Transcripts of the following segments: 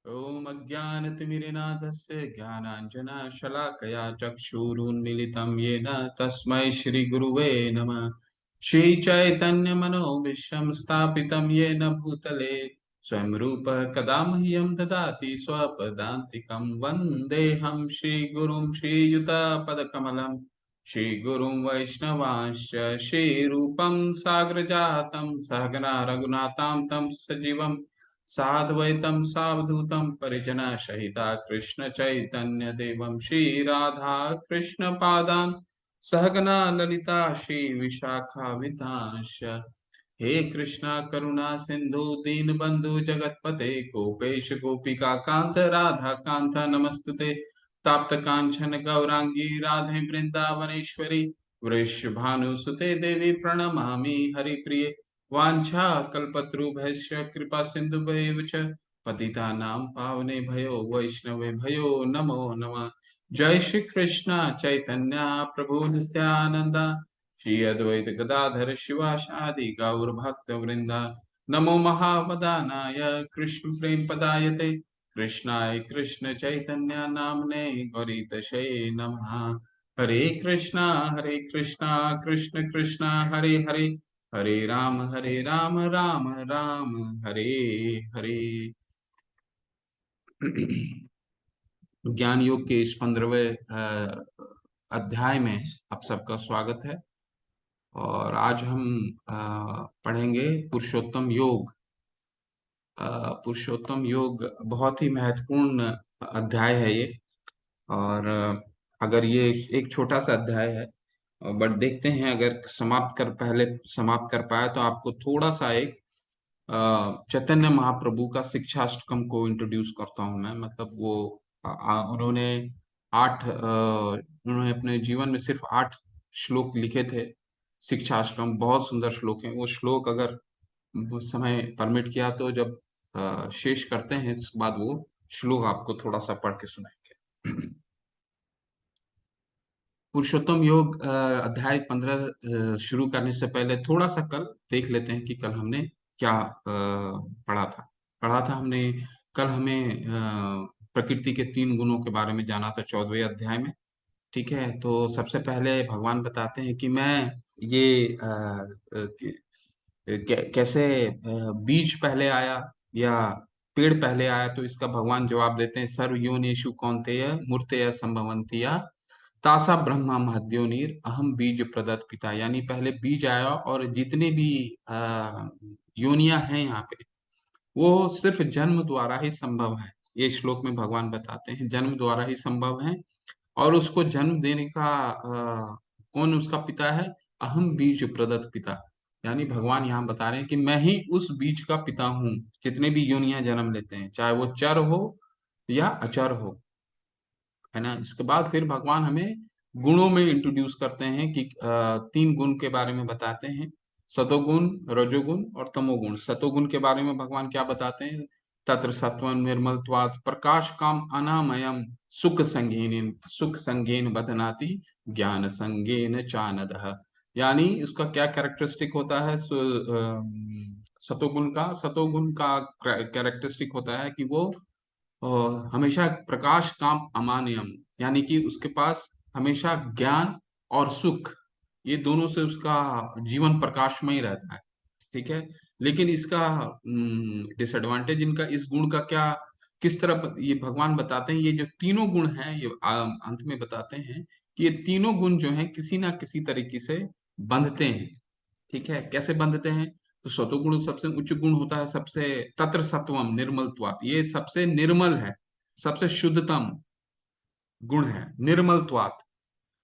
ॐ अज्ञानतिमिरनाथस्य ज्ञानाञ्जनशलाकया चक्षुरुन्मीलितं येन तस्मै श्रीगुरुवे नमः। श्रीचैतन्यमनोभीष्टं स्थापितं येन भूतले स्वयं रूपः कदा मह्यं ददाति स्वपदान्तिकं। वन्देऽहं श्रीगुरुं श्रीयुतपदकमलं श्रीगुरुं वैष्णवांश्च श्रीरूपं साग्रजातं सहगना रघुनाथां तं सजीवं साद्वैतं सावधूतं परिजना सहिता कृष्ण चैतन्य देवं श्री राधा कृष्ण पादान सहगना ललिता श्री विशाखावितांश। हे कृष्णा करुणा सिंधु दीन बंधु जगतपते गोपेश गोपिका कांत राधा कांत नमस्तुते। ताप्त कांचन गौरांगी राधे वृंदावनेश्वरी वृषभानुसुते देवी प्रणमामि हरिप्रिये। वाञ्छा कल्पतरुभ्यश्च कृपा सिन्धुभ्येव च पतितानां पावनेभ्यो वैष्णवेभ्यो नमो नमः। जय श्री कृष्ण चैतन्य प्रभु नित्यानंद श्री अद्वैत गदाधर शिवासादि गौर भक्त वृंदा। नमो महावदानाय कृष्ण प्रेम पदायते कृष्णाय कृष्ण चैतन्य नामने गौरीतशे नमः। हरे कृष्णा कृष्ण कृष्णा हरे हरे हरे राम राम राम हरे हरे। ज्ञान योग के इस 15वें अध्याय में आप सबका स्वागत है। और आज हम पढ़ेंगे पुरुषोत्तम योग। पुरुषोत्तम योग बहुत ही महत्वपूर्ण अध्याय है ये। और अगर ये एक छोटा सा अध्याय है, बट देखते हैं अगर पहले समाप्त कर पाया तो आपको थोड़ा सा एक चैतन्य महाप्रभु का शिक्षाष्टकम को इंट्रोड्यूस करता हूं मैं। मतलब वो उन्होंने उन्होंने अपने जीवन में सिर्फ 8 श्लोक लिखे थे। शिक्षाष्टकम बहुत सुंदर श्लोक हैं। वो श्लोक अगर वो समय परमिट किया तो जब शेष करते हैं इसके बाद वो श्लोक आपको थोड़ा सा पढ़ के सुनाएंगे। पुरुषोत्तम योग अध्याय 15 शुरू करने से पहले थोड़ा सा कल देख लेते हैं कि कल हमने क्या पढ़ा था हमने। कल हमें प्रकृति के 3 गुणों के बारे में जाना था 14वें अध्याय में। ठीक है, तो सबसे पहले भगवान बताते हैं कि मैं ये कैसे बीज पहले आया या पेड़ पहले आया। तो इसका भगवान जवाब देते हैं, सर्व योनिषु कौन्तेय मूर्तय संभवन्तिया तासा ब्रह्मा महद्योनिर अहम बीज प्रदत्त पिता। यानी पहले बीज आया और जितने भी योनियां हैं यहाँ पे वो सिर्फ जन्म द्वारा ही संभव है। ये श्लोक में भगवान बताते हैं जन्म द्वारा ही संभव है। और उसको जन्म देने का कौन उसका पिता है? अहम बीज प्रदत्त पिता। यानी भगवान यहाँ बता रहे हैं कि मैं ही उस बीज का पिता हूँ। जितने भी योनियां जन्म लेते हैं चाहे वो चर हो या अचर हो, है ना। इसके बाद फिर भगवान हमें गुणों में इंट्रोड्यूस करते हैं कि 3 गुण के बारे में बताते हैं, सतोगुण, रजोगुण और तमोगुण। सतोगुण के बारे में भगवान क्या बताते हैं? तत्र सत्वं निर्मलत्वात् प्रकाश काम अनामयम सुख संगेन बदनाति ज्ञान संगेन चानदः। यानी उसका क्या कैरेक्टरिस्टिक होता है? सतोगुण का कैरेक्टरिस्टिक होता है कि वो हमेशा प्रकाश काम अमान्यम, यानी कि उसके पास हमेशा ज्ञान और सुख, ये दोनों से उसका जीवन प्रकाशमय रहता है। ठीक है, लेकिन इसका डिसएडवांटेज इनका इस गुण का क्या, किस तरह ये भगवान बताते हैं। ये जो तीनों गुण हैं ये अंत में बताते हैं कि ये तीनों गुण जो हैं किसी ना किसी तरीके से बंधते हैं। ठीक है, कैसे बंधते हैं? तो सतोगुण सबसे उच्च गुण होता है, सबसे तत्र सत्वम निर्मलत्वात्, ये सबसे निर्मल है, सबसे शुद्धतम गुण है। निर्मलत्वात्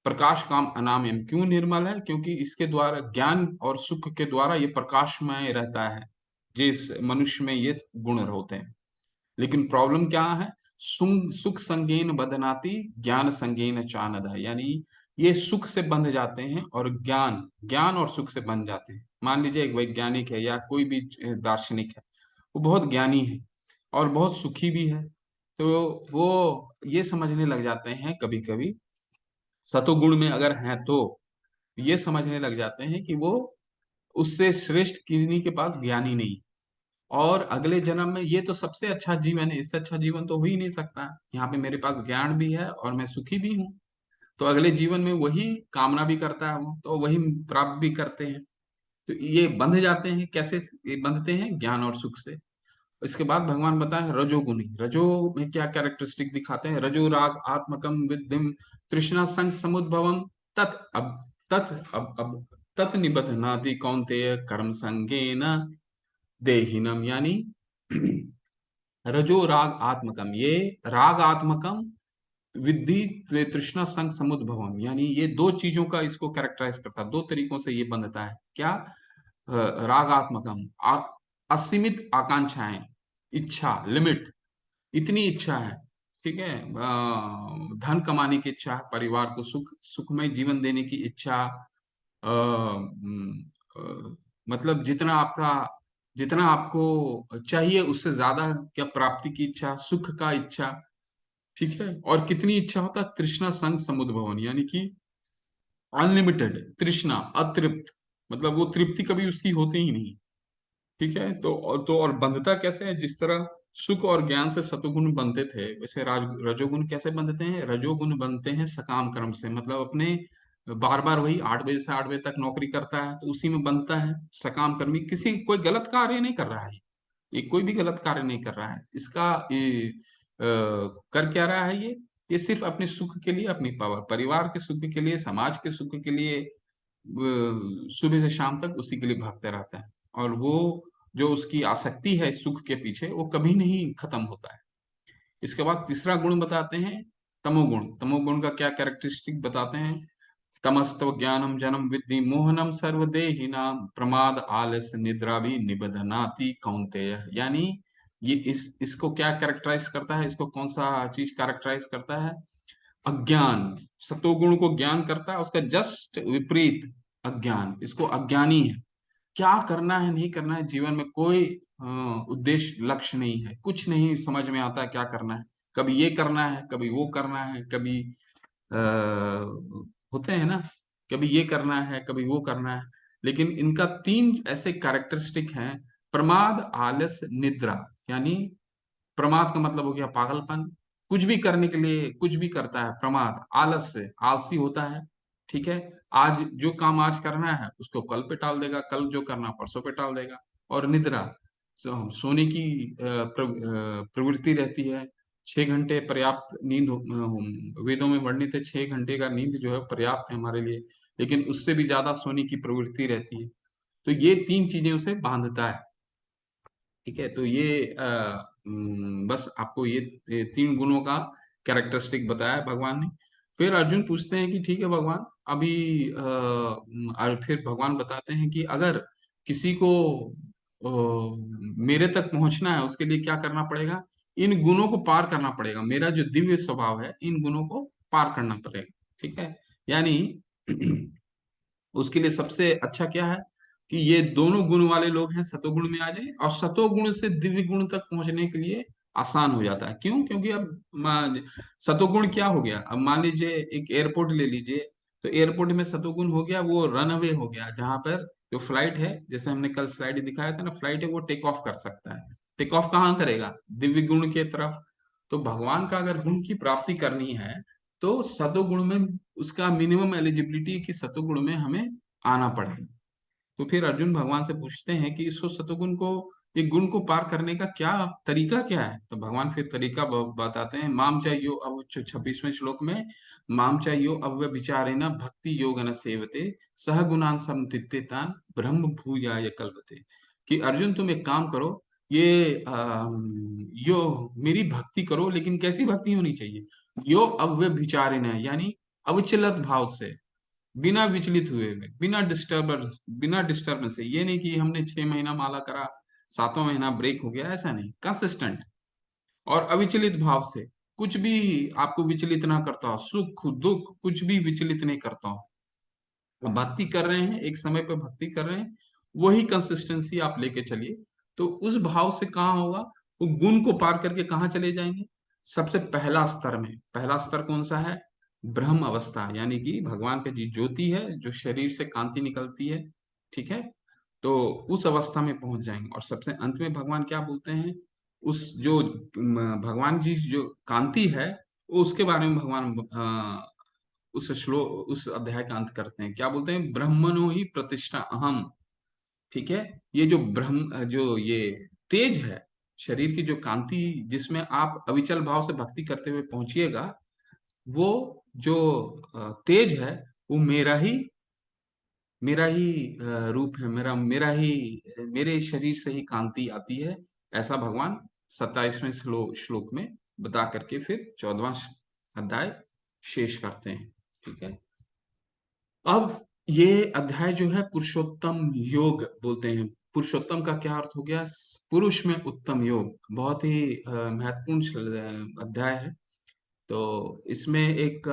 प्रकाश काम अनामयम, क्यों निर्मल है? क्योंकि इसके द्वारा ज्ञान और सुख के द्वारा ये प्रकाशमय रहता है, जिस मनुष्य में ये गुण होते हैं। लेकिन प्रॉब्लम क्या है? सुख संगेन बदनाति ज्ञान संगेन चानद है। यानी ये सुख से बंध जाते हैं और ज्ञान ज्ञान और सुख से बंध जाते हैं। मान लीजिए एक वैज्ञानिक है या कोई भी दार्शनिक है, वो बहुत ज्ञानी है और बहुत सुखी भी है। तो वो ये समझने लग जाते हैं कभी कभी, सतोगुण में अगर हैं तो ये समझने लग जाते हैं कि वो उससे श्रेष्ठ किन्हीं के पास ज्ञानी नहीं। और अगले जन्म में ये तो सबसे अच्छा जीवन है, इससे अच्छा जीवन तो हो ही नहीं सकता। यहाँ पे मेरे पास ज्ञान भी है और मैं सुखी भी हूँ। तो अगले जीवन में वही कामना भी करता है वो, तो वही प्राप्त भी करते हैं। तो ये बंध जाते हैं कैसे? ये बंधते हैं ज्ञान और सुख से। इसके बाद भगवान बताए रजोगुणी। रजो में क्या कैरेक्टरिस्टिक दिखाते हैं? रजो राग आत्मकम विद्धिम तृष्णा संग समुद्भवम तत् अब तत् अब तत् निबधनाति कौन्तेय कर्म संगेन देहिनम। यानी रजो राग आत्मकम, ये राग आत्मकम विद्धि तृष्णा संग समुद्भवम, यानी ये दो चीजों का इसको कैरेक्टराइज करता है। दो तरीकों से ये बंधता है। क्या? रागात्मकम, असीमित आकांक्षाएं, इच्छा, लिमिट, इतनी इच्छा है, ठीक है, धन कमाने की इच्छा, परिवार को सुखमय जीवन देने की इच्छा, मतलब जितना आपको चाहिए उससे ज्यादा क्या प्राप्ति की इच्छा, सुख का इच्छा, ठीक है। और कितनी इच्छा होता है? तृष्णा संग समुद्भवन, यानी कि अनलिमिटेड तृष्णा, अतृप्त, मतलब वो तृप्ति कभी उसकी होती ही नहीं, ठीक है। और बंधता कैसे है? जिस तरह सुख और ज्ञान से सतोगुण बनते थे, वैसे रजोगुण कैसे बनते हैं? रजोगुण बनते हैं सकाम कर्म से, मतलब अपने बार बार वही 8 बजे से 8 बजे तक नौकरी करता है तो उसी में बनता है। सकाम कर्मी, किसी कोई गलत कार्य नहीं कर रहा है, ये कोई भी गलत कार्य नहीं कर रहा है। इसका कर क्या रहा है ये सिर्फ अपने सुख के लिए, अपनी परिवार के सुख के लिए, समाज के सुख के लिए सुबह से शाम तक उसी के लिए भागते रहता है। और वो जो उसकी आसक्ति है सुख के पीछे, वो कभी नहीं खत्म होता है। इसके बाद तीसरा गुण बताते हैं तमोगुण। तमोगुण का क्या कैरेक्टरिस्टिक बताते हैं? तमस्तव ज्ञानम जन्म विद्धि मोहनम सर्वदेहिनाम प्रमाद आलस्य निद्रा भी निबधनाति कौन्तेय। यानी ये इसको क्या कैरेक्टराइज करता है? इसको कौन सा चीज कैरेक्टराइज करता है? अज्ञान। सतोगुण को ज्ञान करता है, उसका जस्ट विपरीत अज्ञान, इसको अज्ञानी है। क्या करना है नहीं करना है जीवन में, कोई उद्देश्य लक्ष्य नहीं है, कुछ नहीं समझ में आता है क्या करना है। कभी ये करना है, कभी वो करना है, कभी होते हैं ना, कभी ये करना है, कभी वो करना है। लेकिन इनका तीन ऐसे कैरेक्टरिस्टिक हैं: प्रमाद, आलस्य, निद्रा। यानी प्रमाद का मतलब हो गया पागलपन, कुछ भी करने के लिए कुछ भी करता है। प्रमाद, आलस्य, आलसी होता है, ठीक है। आज जो काम आज करना है उसको कल पे टाल देगा, कल जो करना परसों पे टाल देगा। और निद्रा, सोने की प्रवृत्ति रहती है। 6 घंटे पर्याप्त नींद वेदों में वर्णित है, 6 घंटे का नींद जो है पर्याप्त है हमारे लिए, लेकिन उससे भी ज्यादा सोने की प्रवृत्ति रहती है। तो ये तीन चीजें उसे बांधता है, ठीक है। तो ये बस आपको ये तीन गुणों का कैरेक्टरिस्टिक बताया भगवान ने। फिर अर्जुन पूछते हैं कि ठीक है भगवान, अभी और फिर भगवान बताते हैं कि अगर किसी को मेरे तक पहुंचना है उसके लिए क्या करना पड़ेगा? इन गुणों को पार करना पड़ेगा, मेरा जो दिव्य स्वभाव है इन गुणों को पार करना पड़ेगा, ठीक है। यानी उसके लिए सबसे अच्छा क्या है कि ये दोनों गुण वाले लोग हैं सतोगुण में आ जाए, और सतोगुण से दिव्य गुण तक पहुंचने के लिए आसान हो जाता है। क्यों? क्योंकि अब सतोगुण क्या हो गया, अब मान लीजिए एक एयरपोर्ट ले लीजिए, तो एयरपोर्ट में सतोगुण हो गया वो रनवे हो गया, जहां पर जो फ्लाइट है, जैसे हमने कल स्लाइड दिखाया था ना, फ्लाइट है वो टेक ऑफ कर सकता है। टेक ऑफ कहाँ करेगा? दिव्य गुण के तरफ। तो भगवान का अगर गुण की प्राप्ति करनी है तो सतोगुण में उसका मिनिमम एलिजिबिलिटी की सतोगुण में हमें आना पड़ेगा। तो फिर अर्जुन भगवान से पूछते हैं कि इसको सतोगुण को, ये गुण को पार करने का क्या तरीका क्या है? तो भगवान फिर तरीका बताते हैं। माम चाहियो, अब 26वें श्लोक में, माम चाहियो अव्य विचारेण भक्ति योग न सेवते सह गुणान समतित्तेतान ब्रह्म भूयाय कल्पते। कि अर्जुन तुम एक काम करो, ये यो मेरी भक्ति करो, लेकिन कैसी भक्ति होनी चाहिए? यो अव्य विचारेण, यानी अविचलित भाव से, बिना विचलित हुए, में बिना डिस्टर्बेंस से। ये नहीं कि हमने 6 महीना माला करा, 7वां महीना ब्रेक हो गया, ऐसा नहीं, कंसिस्टेंट और अविचलित भाव से। कुछ भी आपको विचलित ना करता हो, सुख दुख कुछ भी विचलित नहीं करता हो। भक्ति कर रहे हैं, एक समय पे भक्ति कर रहे हैं, वही कंसिस्टेंसी आप लेके चलिए। तो उस भाव से कहाँ होगा? वो गुण को पार करके कहाँ चले जाएंगे? सबसे पहला स्तर में, पहला स्तर कौन सा है? ब्रह्म अवस्था, यानी कि भगवान का जी ज्योति है जो शरीर से कांति निकलती है, ठीक है। तो उस अवस्था में पहुंच जाएंगे। और सबसे अंत में भगवान क्या बोलते हैं, उस जो भगवान जी जो कांति है, वो उसके बारे में भगवान उस अध्याय का अंत करते हैं, क्या बोलते हैं, ब्रह्मणो ही प्रतिष्ठा अहम। ठीक है। ये जो ब्रह्म जो ये तेज है, शरीर की जो कांति, जिसमें आप अविचल भाव से भक्ति करते हुए पहुंचिएगा, वो जो तेज है, वो मेरा ही रूप है, मेरा ही मेरे शरीर से ही कांति आती है। ऐसा भगवान 27वें श्लोक में बता करके फिर 14वां अध्याय शेष करते हैं। ठीक है। अब ये अध्याय जो है पुरुषोत्तम योग बोलते हैं। पुरुषोत्तम का क्या अर्थ हो गया, पुरुष में उत्तम योग। बहुत ही महत्वपूर्ण अध्याय है। तो इसमें एक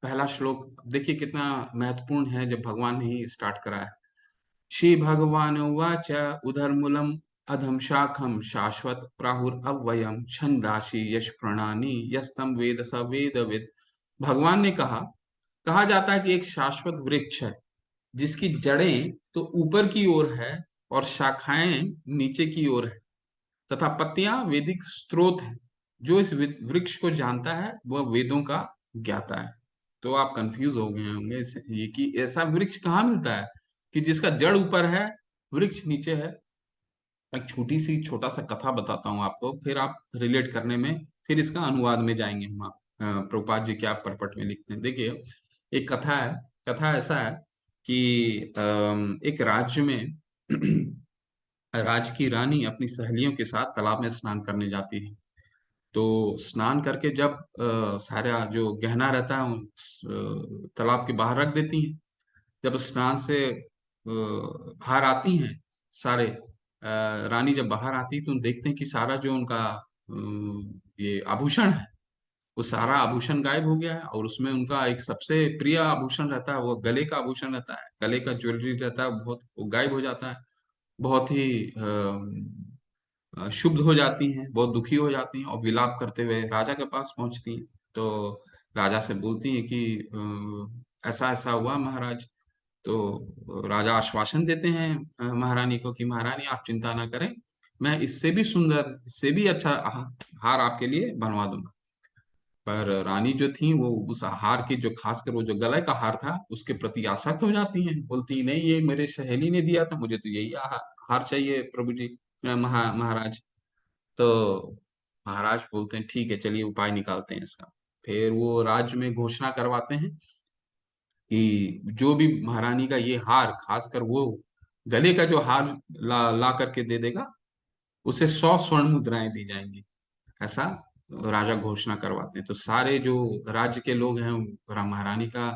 पहला श्लोक देखिए कितना महत्वपूर्ण है, जब भगवान ने ही स्टार्ट करा है। श्री भगवान उवाच उधर्मूलम अधम शाखम शाश्वत प्राहुर अव्ययम छंदाशी यश प्रणानी यस्तम वेद स वेदविद। भगवान ने कहा जाता है कि एक शाश्वत वृक्ष है, जिसकी जड़ें तो ऊपर की ओर है और शाखाएं नीचे की ओर है, तथा पत्तियां वैदिक स्रोत है। जो इस वृक्ष को जानता है वह वेदों का ज्ञाता है। तो आप कंफ्यूज हो गए होंगे ये कि ऐसा वृक्ष कहाँ मिलता है कि जिसका जड़ ऊपर है, वृक्ष नीचे है। एक छोटा सा कथा बताता हूँ आपको, फिर आप रिलेट करने में, फिर इसका अनुवाद में जाएंगे हम। आप प्रभुपाद जी क्या परपट में लिखते हैं, देखिए। एक कथा है। कथा ऐसा है कि एक राज्य में राज्य की रानी अपनी सहेलियों के साथ तालाब में स्नान करने जाती है। तो स्नान करके जब सारा जो गहना रहता है तालाब के बाहर रख देती हैं। जब स्नान से बाहर आती हैं सारे, रानी जब बाहर आती है तो देखते हैं कि सारा जो उनका ये आभूषण है, वो सारा आभूषण गायब हो गया है। और उसमें उनका एक सबसे प्रिय आभूषण रहता है, वो गले का आभूषण रहता है, गले का ज्वेलरी रहता है, बहुत वो गायब हो जाता है। बहुत ही क्षुब्ध हो जाती हैं, बहुत दुखी हो जाती हैं, और विलाप करते हुए राजा के पास पहुंचती हैं। तो राजा से बोलती हैं कि ऐसा ऐसा हुआ महाराज। तो राजा आश्वासन देते हैं महारानी को कि महारानी आप चिंता ना करें, मैं इससे भी सुंदर, इससे भी अच्छा हार आपके लिए बनवा दूंगा। पर रानी जो थी वो उस हार की, जो खासकर वो जो गले का हार था, उसके प्रति आसक्त हो जाती हैं। बोलती नहीं, ये मेरे सहेली ने दिया था, मुझे तो यही हार चाहिए प्रभु जी, महाराज। तो महाराज बोलते हैं ठीक है, चलिए उपाय निकालते हैं इसका। फिर वो राज्य में घोषणा करवाते हैं कि जो भी महारानी का ये हार, खासकर वो गले का जो हार ला करके दे देगा, उसे 100 स्वर्ण मुद्राएं दी जाएंगी। ऐसा राजा घोषणा करवाते हैं। तो सारे जो राज्य के लोग हैं महारानी का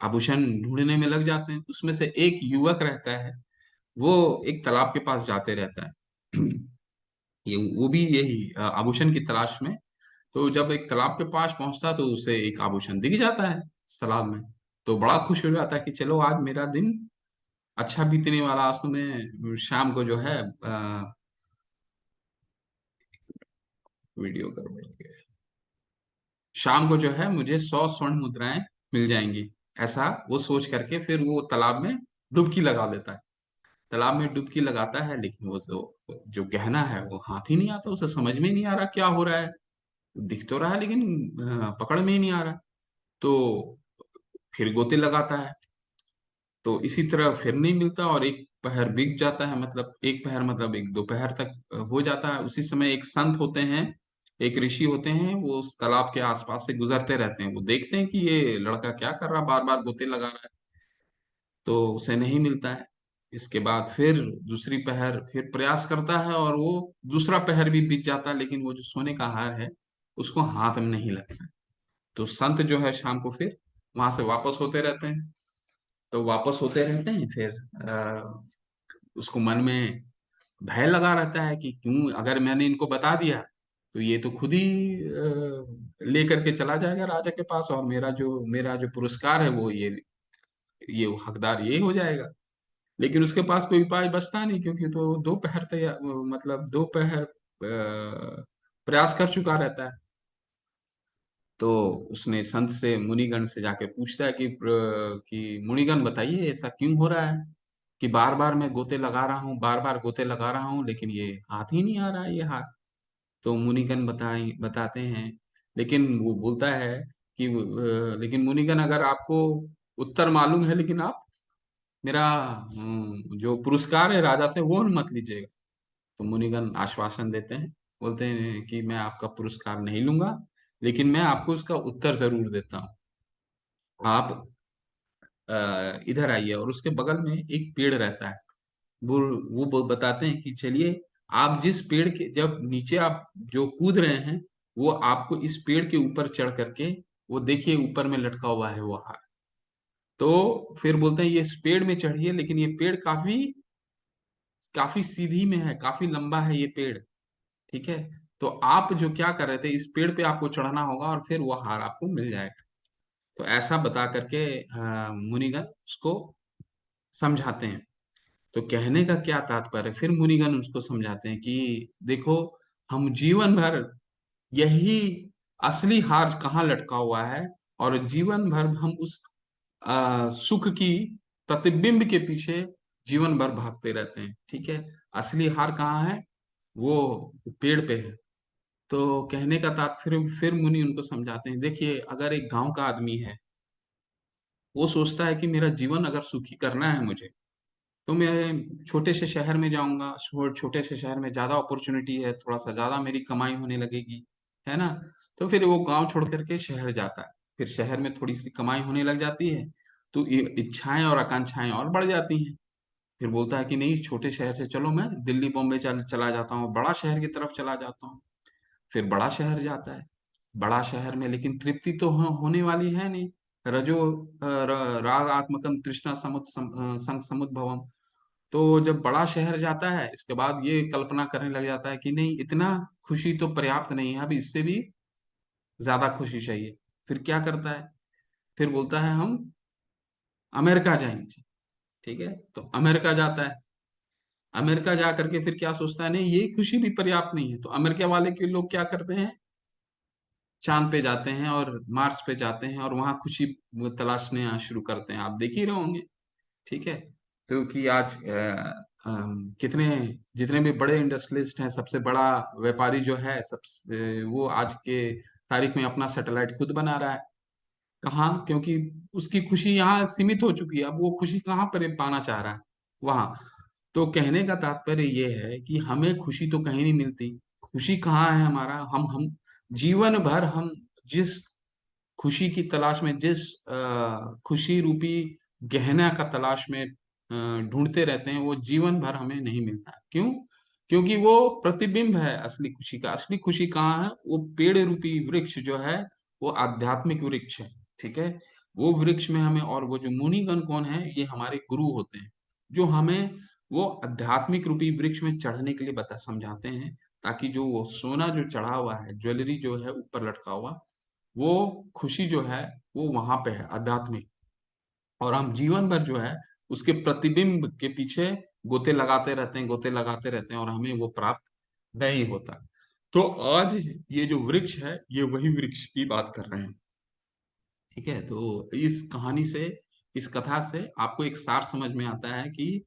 आभूषण ढूंढने में लग जाते हैं। उसमें से एक युवक रहता है, वो एक तालाब के पास जाते रहता है ये वो भी यही आभूषण की तलाश में। तो जब एक तालाब के पास पहुंचता तो उसे एक आभूषण दिख जाता है इस तालाब में। तो बड़ा खुश हो जाता है कि चलो आज मेरा दिन अच्छा बीतने वाला। आज तो मैं शाम को जो है वीडियो कर, शाम को जो है मुझे 100 स्वर्ण मुद्राएं मिल जाएंगी। ऐसा वो सोच करके फिर वो तालाब में डुबकी लगा लेता है। तालाब में डुबकी लगाता है, लेकिन वो जो जो गहना है वो हाथ ही नहीं आता, उसे समझ में ही नहीं आ रहा क्या हो रहा है। दिख तो रहा है लेकिन पकड़ में ही नहीं आ रहा। तो फिर गोते लगाता है, तो इसी तरह फिर नहीं मिलता, और एक पहर बीत जाता है, मतलब एक पहर मतलब एक दोपहर तक हो जाता है। उसी समय एक संत होते हैं, एक ऋषि होते हैं, वो उस तालाब के आसपास से गुजरते रहते हैं। वो देखते हैं कि ये लड़का क्या कर रहा, बार बार गोते लगा रहा है। तो उसे नहीं मिलता है। इसके बाद फिर दूसरी पहर फिर प्रयास करता है, और वो दूसरा पहर भी बीत जाता है, लेकिन वो जो सोने का हार है उसको हाथ में नहीं लगता है। तो संत जो है शाम को फिर वहां से वापस होते रहते हैं। तो वापस होते रहते हैं फिर उसको मन में भय लगा रहता है कि क्यों, अगर मैंने इनको बता दिया तो ये तो खुद ही लेकर के चला जाएगा राजा के पास, और मेरा जो पुरस्कार है वो ये हकदार ये हो जाएगा। लेकिन उसके पास कोई उपाय बचता नहीं, क्योंकि तो दो पहर तैयार, मतलब दो पहर प्रयास कर चुका रहता है। तो उसने संत से मुनिगण से जाके पूछता है कि मुनिगण बताइए ऐसा क्यों हो रहा है कि बार बार मैं गोते लगा रहा हूँ, बार बार गोते लगा रहा हूँ, लेकिन ये हाथ ही नहीं आ रहा है ये हाथ। तो मुनिगण बताते हैं, लेकिन वो बोलता है कि लेकिन मुनिगण अगर आपको उत्तर मालूम है, लेकिन आप मेरा जो पुरस्कार है राजा से वो मत लीजिएगा। तो मुनिगण आश्वासन देते हैं, बोलते हैं कि मैं आपका पुरस्कार नहीं लूंगा, लेकिन मैं आपको उसका उत्तर जरूर देता हूँ। आप इधर आइए, और उसके बगल में एक पेड़ रहता है। वो बताते हैं कि चलिए, आप जिस पेड़ के जब नीचे आप जो कूद रहे हैं, वो आपको इस पेड़ के ऊपर चढ़ करके वो देखिए ऊपर में लटका हुआ है वो हार। तो फिर बोलते हैं ये इस पेड़ में चढ़िए, लेकिन ये पेड़ काफी काफी सीधी में है, काफी लंबा है ये पेड़। ठीक है, तो आप जो क्या कर रहे थे, इस पेड़ पे आपको चढ़ना होगा और फिर वो हार आपको मिल जाएगा। तो ऐसा बता करके मुनिगण उसको समझाते हैं। तो कहने का क्या तात्पर्य, फिर मुनिगण उसको समझाते हैं कि देखो, हम जीवन भर यही असली हार कहाँ लटका हुआ है, और जीवन भर हम उस सुख की प्रतिबिंब के पीछे जीवन भर भागते रहते हैं। ठीक है, असली हार कहाँ है, वो पेड़ पे है। तो कहने का तात्पर्य फिर मुनि उनको समझाते हैं, देखिए अगर एक गांव का आदमी है, वो सोचता है कि मेरा जीवन अगर सुखी करना है मुझे, तो मैं छोटे से शहर में जाऊंगा, छोटे से शहर में ज्यादा अपॉर्चुनिटी है, थोड़ा सा ज्यादा मेरी कमाई होने लगेगी, है ना। तो फिर वो गांव छोड़ करके शहर जाता है, फिर शहर में थोड़ी सी कमाई होने लग जाती है, तो ये इच्छाएं और आकांक्षाएं और बढ़ जाती हैं। फिर बोलता है कि नहीं, छोटे शहर से चलो मैं दिल्ली बॉम्बे चला जाता हूँ, बड़ा शहर की तरफ चला जाता हूँ। फिर बड़ा शहर जाता है, बड़ा शहर में लेकिन तृप्ति तो होने वाली है नहीं। रजो राग आत्मकम तृष्णा संग समुद्भवम। तो जब बड़ा शहर जाता है, इसके बाद ये कल्पना करने लग जाता है कि नहीं, इतना खुशी तो पर्याप्त नहीं है, अब इससे भी ज्यादा खुशी चाहिए। फिर क्या करता है, फिर बोलता है हम अमेरिका जाएंगे। ठीक है, तो अमेरिका जाता है। अमेरिका जा करके फिर क्या सोचता है, नहीं ये खुशी भी पर्याप्त नहीं है, तो अमेरिका वाले के लोग क्या करते हैं, चांद पे जाते हैं और मार्स पे जाते हैं और वहां खुशी तलाशने शुरू करते हैं। आप देख ही रहे होंगे। ठीक है, क्योंकि आज कितने जितने भी बड़े इंडस्ट्रियलिस्ट हैं, सबसे बड़ा व्यापारी जो है, सबसे वो आज के तारीख में अपना सैटेलाइट खुद बना रहा है। कहाँ, क्योंकि उसकी खुशी यहाँ सीमित हो चुकी है, अब वो खुशी कहाँ पर पाना चाह रहा है, वहां। तो कहने का तात्पर्य ये है कि हमें खुशी तो कहीं नहीं मिलती। खुशी कहाँ है हमारा, हम जीवन भर हम जिस खुशी की तलाश में, जिस खुशी रूपी गहना का तलाश में ढूंढते रहते हैं, वो जीवन भर हमें नहीं मिलता है। क्यों? क्योंकि वो प्रतिबिंब है असली खुशी का। असली खुशी कहाँ है, वो पेड़ रूपी वृक्ष जो है, वो आध्यात्मिक वृक्ष है। ठीक है, वो वृक्ष में हमें, और वो जो मुनिगण कौन है, ये हमारे गुरु होते हैं, जो हमें वो आध्यात्मिक रूपी वृक्ष में चढ़ने के लिए बता समझाते हैं, ताकि जो वो सोना जो चढ़ा हुआ है, ज्वेलरी जो है ऊपर लटका हुआ, वो खुशी जो है वो वहां पे है आध्यात्मिक। और हम जीवन भर जो है उसके प्रतिबिंब के पीछे गोते लगाते रहते हैं, गोते लगाते रहते हैं, और हमें वो प्राप्त नहीं होता। तो आज ये जो वृक्ष है, ये वही वृक्ष की बात कर रहे हैं। ठीक है, तो इस कहानी से, इस कथा से आपको एक सार समझ में आता है कि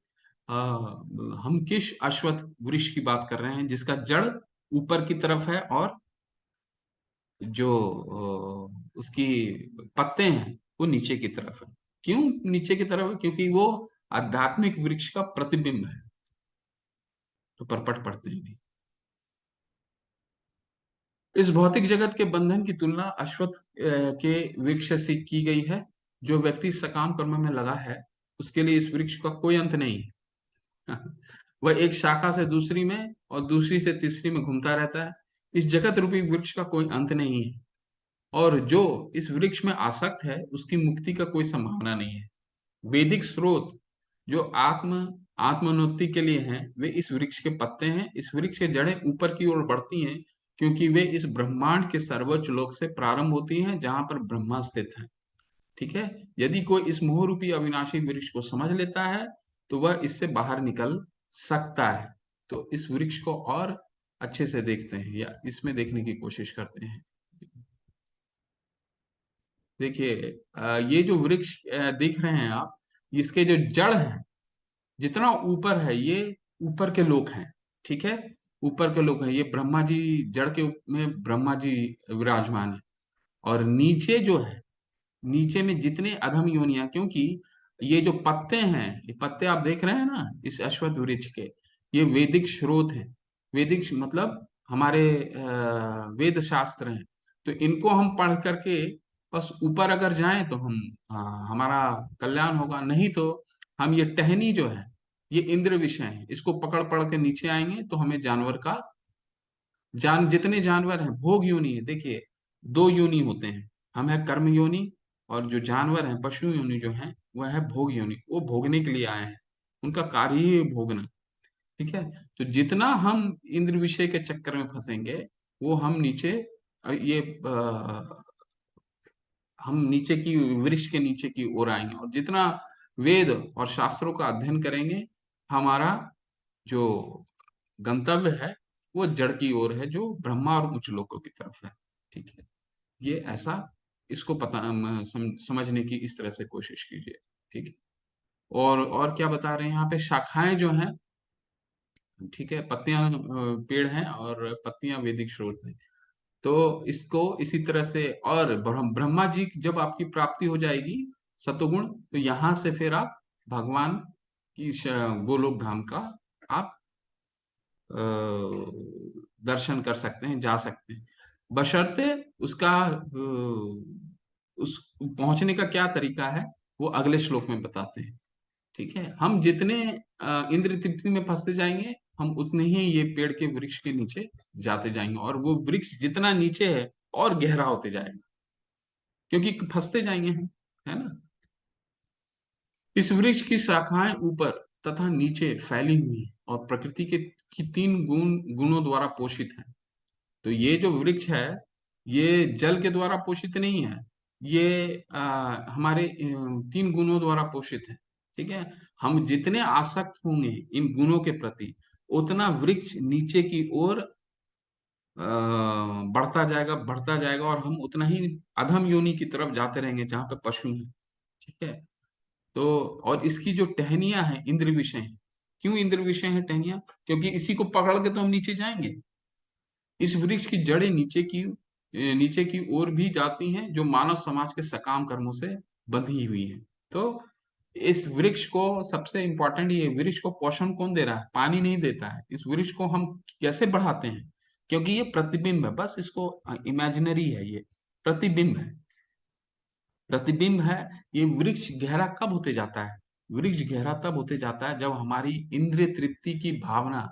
हम किस अश्वत्थ वृक्ष की बात कर रहे हैं, जिसका जड़ ऊपर की तरफ है, और जो उसकी पत्ते हैं वो नीचे की तरफ है। क्यों नीचे की तरफ है? क्योंकि वो आध्यात्मिक वृक्ष का प्रतिबिंब है। तो परपट पढ़ते हैं भी, इस भौतिक जगत के बंधन की तुलना अश्वत्थ के वृक्ष से की गई है। जो व्यक्ति सकाम कर्म में लगा है, उसके लिए इस वृक्ष का कोई अंत नहीं है। वह एक शाखा से दूसरी में और दूसरी से तीसरी में घूमता रहता है। इस जगत रूपी वृक्ष का कोई अंत नहीं है, और जो इस वृक्ष में आसक्त है, उसकी मुक्ति का कोई संभावना नहीं है। वैदिक स्रोत जो आत्मोन्नति के लिए हैं, वे इस वृक्ष के पत्ते हैं। इस वृक्ष के जड़ें ऊपर की ओर बढ़ती हैं, क्योंकि वे इस ब्रह्मांड के सर्वोच्च लोक से प्रारंभ होती हैं, जहां पर ब्रह्मा स्थित है। ठीक है, यदि कोई इस मोह रूपी अविनाशी वृक्ष को समझ लेता है, तो वह इससे बाहर निकल सकता है। तो इस वृक्ष को और अच्छे से देखते हैं, या इसमें देखने की कोशिश करते हैं। देखिए, ये जो वृक्ष देख रहे हैं आप, इसके जो जड़ है, जितना ऊपर है ये ऊपर के लोग हैं। ठीक है, ऊपर के लोग हैं, ये ब्रह्मा जी, जड़ के में ब्रह्मा जी विराजमान है। और नीचे जो है, नीचे में जितने अधम योनियां, क्योंकि ये जो पत्ते हैं, ये पत्ते आप देख रहे हैं ना इस अश्वत्थ वृक्ष के, ये वैदिक स्रोत है। वैदिक मतलब हमारे वेद शास्त्र हैं। तो इनको हम पढ़ करके बस ऊपर अगर जाएं तो हम हमारा कल्याण होगा, नहीं तो हम ये टहनी जो है, ये इंद्र विषय है, इसको पकड़ पढ़ के नीचे आएंगे तो हमें जानवर का, जितने जानवर हैं भोग योनि है। देखिए, दो योनि होते हैं, हम है कर्म योनि, और जो जानवर हैं पशु योनि जो है वह है भोग योनि। वो भोगने के लिए आए हैं, उनका कार्य ही है भोगना। ठीक है, तो जितना हम इंद्र विषय के चक्कर में फंसेंगे, वो हम नीचे ये हम नीचे की, वृक्ष के नीचे की ओर आएंगे। और जितना वेद और शास्त्रों का अध्ययन करेंगे, हमारा जो गंतव्य है वो जड़ की ओर है, जो ब्रह्मा और उच्च लोकों की तरफ है। ठीक है, ये ऐसा, इसको समझने की इस तरह से कोशिश कीजिए। ठीक है, और क्या बता रहे हैं यहाँ पे, शाखाएं जो हैं, ठीक है, पत्तियां पेड़ हैं और पत्तियां वैदिक स्रोत हैं। तो इसको इसी तरह से, और ब्रह्मा जी की जब आपकी प्राप्ति हो जाएगी सतोगुण, तो यहाँ से फिर आप भगवान की गोलोक धाम का आप दर्शन कर सकते हैं, जा सकते हैं, बशर्ते उसका उस पहुंचने का क्या तरीका है वो अगले श्लोक में बताते हैं। ठीक है, हम जितने इंद्र तृप्ति में फंसते जाएंगे, हम उतने ही ये पेड़ के वृक्ष के नीचे जाते जाएंगे, और वो वृक्ष जितना नीचे है और गहरा होते जाएगा, क्योंकि फंसते जाएंगे हम, है ना। इस वृक्ष की शाखाएं ऊपर तथा नीचे फैली हुई हैं और प्रकृति के की तीन गुणों द्वारा पोषित है। तो ये जो वृक्ष है, ये जल के द्वारा पोषित नहीं है, ये हमारे तीन गुणों द्वारा पोषित है। ठीक है, हम जितने आसक्त होंगे इन गुणों के प्रति, उतना वृक्ष नीचे की ओर बढ़ता जाएगा, बढ़ता जाएगा, और हम उतना ही अधम योनि की तरफ जाते रहेंगे जहां पे पशु हैं। ठीक है, तो और इसकी जो टहनियां हैं इंद्र विषय हैं। क्यों इंद्र विषय हैं टहनियां? क्योंकि इसी को पकड़ के तो हम नीचे जाएंगे। इस वृक्ष की जड़ें नीचे की ओर भी जाती हैं, जो मानव समाज के सकाम कर्मों से बंधी हुई हैं। तो इस वृक्ष को, सबसे इंपॉर्टेंट, ये वृक्ष को पोषण कौन दे रहा है? पानी नहीं देता है। इस वृक्ष को हम कैसे बढ़ाते हैं? क्योंकि ये प्रतिबिंब है, बस इसको, इमेजिनरी है, ये प्रतिबिंब है, प्रतिबिंब है। ये वृक्ष गहरा कब होते जाता है? वृक्ष गहरा तब होते जाता है जब हमारी इंद्रिय तृप्ति की भावना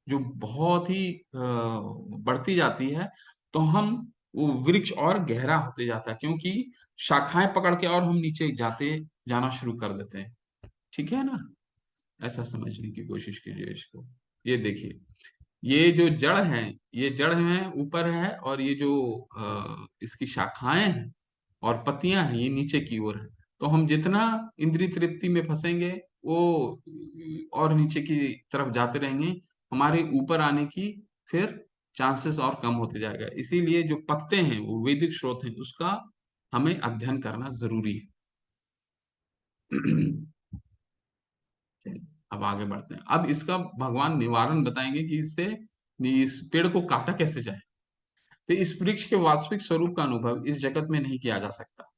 जो बहुत ही बढ़ती जाती है, तो हम, वो वृक्ष और गहरा होते जाता है, क्योंकि शाखाएं पकड़ के और हम नीचे जाना शुरू कर देते हैं। ठीक है ना, ऐसा समझने की कोशिश कीजिए इसको। ये देखिए, ये जो जड़ है, ये जड़ है ऊपर है, और ये जो इसकी शाखाएं हैं और पत्तियां हैं, ये नीचे की ओर है। तो हम जितना इंद्रिय तृप्ति में फंसेंगे, वो और नीचे की तरफ जाते रहेंगे, हमारे ऊपर आने की फिर चांसेस और कम होते जाएगा। इसीलिए जो पत्ते हैं वो वैदिक स्रोत हैं, उसका हमें अध्ययन करना जरूरी है। चलिए, अब आगे बढ़ते हैं। अब इसका भगवान निवारण बताएंगे कि इससे, इस पेड़ को काटा कैसे जाए। तो इस वृक्ष के वास्तविक स्वरूप का अनुभव इस जगत में नहीं किया जा सकता।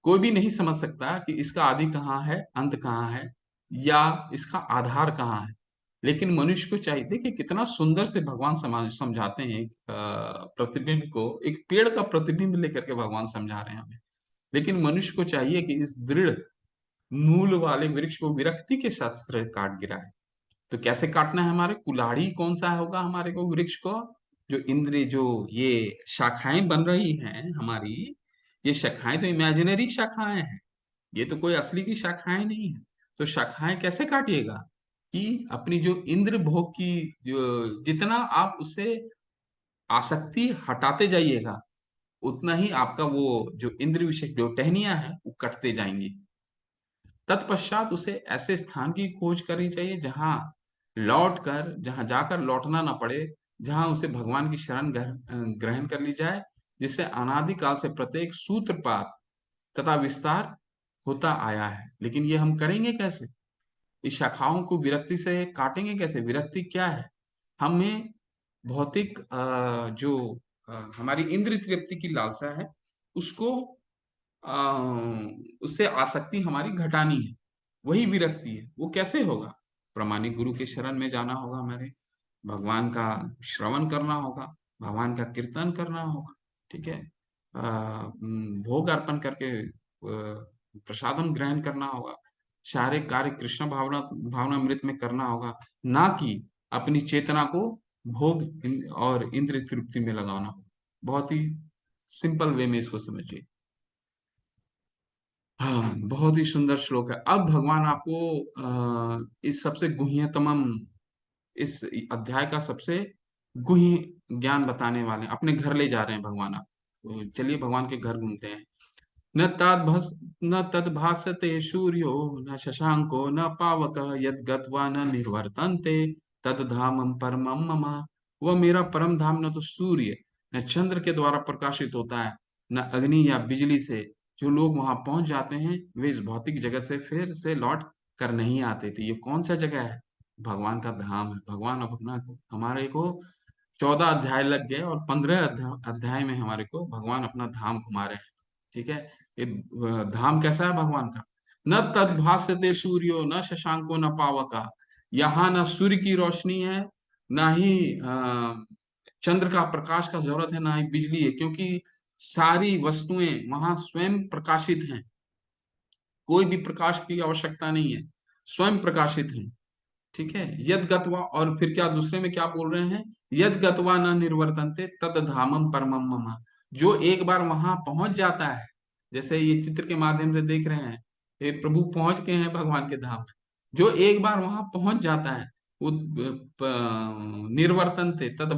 कोई भी नहीं समझ सकता कि इसका आदि कहाँ है, अंत कहाँ है, या इसका आधार कहाँ है। लेकिन मनुष्य को चाहिए, देखिए कितना सुंदर से भगवान समझाते हैं एक प्रतिबिंब को, एक पेड़ का प्रतिबिंब लेकर के भगवान समझा रहे हैं हमें। लेकिन मनुष्य को चाहिए कि इस दृढ़ मूल वाले वृक्ष को विरक्ति के शस्त्र काट गिराए। तो कैसे काटना है? हमारे कुल्हाड़ी कौन सा होगा हमारे को, वृक्ष को, जो इंद्रिय, जो ये शाखाएं बन रही हैं हमारी, ये शाखाएं तो इमेजिनरी शाखाएं हैं, ये तो कोई असली की शाखाएं नहीं है। तो शाखाएं कैसे काटिएगा? कि अपनी जो इंद्र भोग की, जो जितना आप उससे आसक्ति हटाते जाइएगा, उतना ही आपका वो जो इंद्र विषय जो टहनियां हैं वो कटते जाएंगी। तत्पश्चात उसे ऐसे स्थान की खोज करनी चाहिए जहां जाकर लौटना ना पड़े, जहां उसे भगवान की शरण ग्रहण कर ली जाए, जिससे अनादिकाल से प्रत्येक सूत्रपात तथा विस्तार होता आया है। लेकिन ये हम करेंगे कैसे? इस शाखाओं को विरक्ति से काटेंगे कैसे? विरक्ति क्या है? हमें भौतिक जो हमारी इंद्रिय तृप्ति की लालसा है, उसको उससे आसक्ति हमारी घटानी है। वही विरक्ति है। वो कैसे होगा? प्रामाणिक गुरु के शरण में जाना होगा, हमारे भगवान का श्रवण करना होगा, भगवान का कीर्तन करना होगा, ठीक है। भोग अर्पण करके प्रसादम ग्रहण करना होगा, सारे कार्य कृष्ण भावनामृत में करना होगा, ना कि अपनी चेतना को भोग और इंद्रिय तृप्ति में लगाना होगा। बहुत ही सिंपल वे में इसको समझिए। हाँ, बहुत ही सुंदर श्लोक है। अब भगवान आपको इस सबसे गुह्यतमम, इस अध्याय का सबसे गुह्य ज्ञान बताने वाले हैं। अपने घर ले जा रहे हैं भगवान आप। तो चलिए भगवान के घर घूमते हैं। न तद्भासते सूर्यो न शशांको न पावक यद गत्वा न निर्वर्तन्ते तद धामम परमम मम। वह मेरा परम धाम न तो सूर्य न चंद्र के द्वारा प्रकाशित होता है, न अग्नि या बिजली से। जो लोग वहां पहुंच जाते हैं वे इस भौतिक जगत से फिर से लौट कर नहीं आते थे। ये कौन सा जगह है? भगवान का धाम है। भगवान अब अपना हमारे को 14 अध्याय लग गए और 15 अध्याय में हमारे को भगवान अपना धाम घुमा रहे हैं। ठीक है। ये धाम कैसा है भगवान का? न तद्भास्यते सूर्यो न शशांको न पावका। यहाँ न सूर्य की रोशनी है, ना ही चंद्र का प्रकाश का जरूरत है, ना ही बिजली है, क्योंकि सारी वस्तुएं वहां स्वयं प्रकाशित हैं। कोई भी प्रकाश की आवश्यकता नहीं है, स्वयं प्रकाशित है। ठीक है। यद गत्वा, और फिर क्या दूसरे में क्या बोल रहे हैं? यद गत्वा न निर्वर्तन्ते तद धामम परमम मम। जो एक बार वहां पहुंच जाता है, जैसे ये चित्र के माध्यम से देख रहे हैं, ये प्रभु पहुंच गए हैं भगवान के धाम में। जो एक बार वहां पहुंच जाता है वो निर्वर्तन्ते तद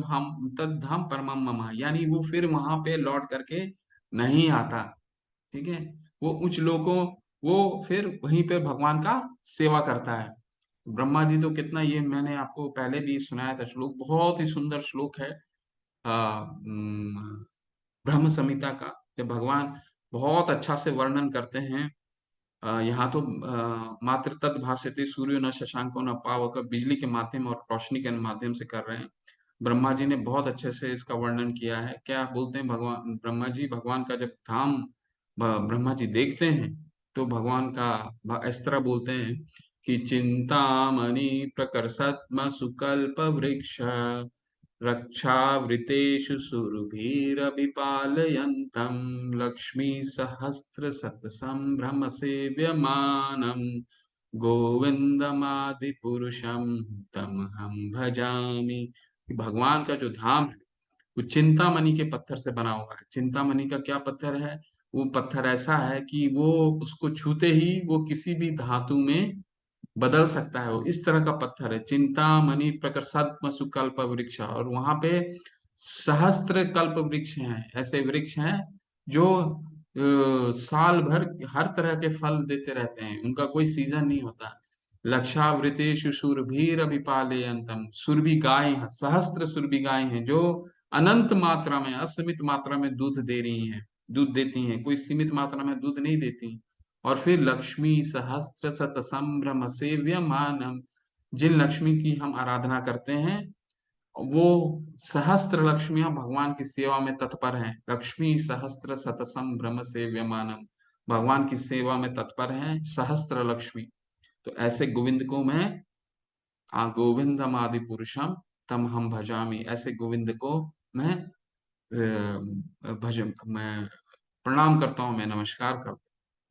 धाम परमम मम, यानी वो फिर वहां पे लौट करके नहीं आता। ठीक है। वो उच्च लोगों, वो फिर वहीं पे भगवान का सेवा करता है। ब्रह्मा जी तो कितना, ये मैंने आपको पहले भी सुनाया था श्लोक, बहुत ही सुंदर श्लोक है ब्रह्म संहिता का। जब भगवान बहुत अच्छा से वर्णन करते हैं। यहाँ तो मात्र तद भास्यते सूर्यो न शशांको न पावक, बिजली के माध्यम और रोशनी के माध्यम से कर रहे हैं। ब्रह्मा जी ने बहुत अच्छे से इसका वर्णन किया है। क्या बोलते हैं भगवान ब्रह्मा जी? भगवान का जब धाम ब्रह्मा जी देखते हैं तो भगवान का इस तरह बोलते हैं कि चिंतामणि प्रकर्षत्म सुकल्प वृक्ष रक्षावृतेषु सुरभिरभिपालयन्तं लक्ष्मी सहस्र शत संभ्रम सेव्यमानं गोविंदमादिपुरुषं तमहं भजामि। भगवान का जो धाम है वो चिंतामणि के पत्थर से बना हुआ है। चिंतामणि का क्या पत्थर है? वो पत्थर ऐसा है कि वो उसको छूते ही वो किसी भी धातु में बदल सकता है। वो इस तरह का पत्थर है। चिंतामणि प्रकर्षात्म सुकल्प वृक्ष, और वहां पे सहस्त्र कल्प वृक्ष हैं। ऐसे वृक्ष हैं जो साल भर हर तरह के फल देते रहते हैं, उनका कोई सीजन नहीं होता। लक्षावृतेषु सुरभिरभिपाले अंतम, सुरभि गाय, सहस्त्र सुरभि गाय हैं जो अनंत मात्रा में, असीमित मात्रा में दूध दे रही हैं, दूध देती हैं, कोई सीमित मात्रा में दूध नहीं देती। और फिर लक्ष्मी सहस्त्र शत संभ्रम सेव्यमानम, जिन लक्ष्मी की हम आराधना करते हैं वो सहस्त्र लक्ष्मियां भगवान की सेवा में तत्पर हैं। लक्ष्मी सहस्त्र शत संभ्रम सेव्यमानम, भगवान की सेवा में तत्पर हैं सहस्त्र लक्ष्मी। तो ऐसे गोविंद को मैं गोविंदम आदि पुरुषम तम हम भजामी, ऐसे गोविंद को मैं मैं प्रणाम करता हूँ, मैं नमस्कार करता हूँ।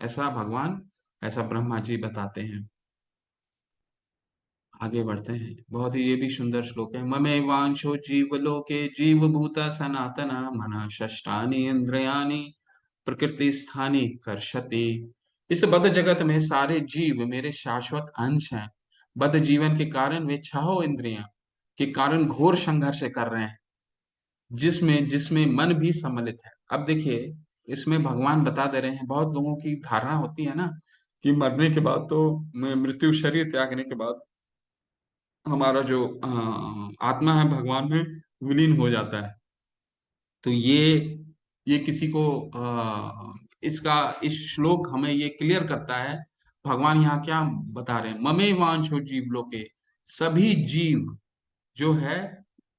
ऐसा भगवान, ऐसा ब्रह्मा जी बताते हैं। आगे बढ़ते हैं। बहुत ही ये भी सुंदर श्लोक है। ममे वांशो जीवलोके जीवभूत सनातन मन षष्ठानि इंद्रियाणि प्रकृति स्थानी कर्षति। इस बद्ध जगत में सारे जीव मेरे शाश्वत अंश हैं। बद्ध जीवन के कारण वे छहों इंद्रियां के कारण घोर संघर्ष कर रहे हैं, जिसमें जिसमें मन भी सम्मिलित है। अब देखिए, इसमें भगवान बता दे रहे हैं, बहुत लोगों की धारणा होती है ना कि मरने के बाद तो, मृत्यु शरीर त्यागने के बाद हमारा जो आत्मा है भगवान में विलीन हो जाता है। तो ये किसी को इसका इस श्लोक हमें ये क्लियर करता है। भगवान यहाँ क्या बता रहे हैं, ममे वांछो जीव लोके, सभी जीव जो है,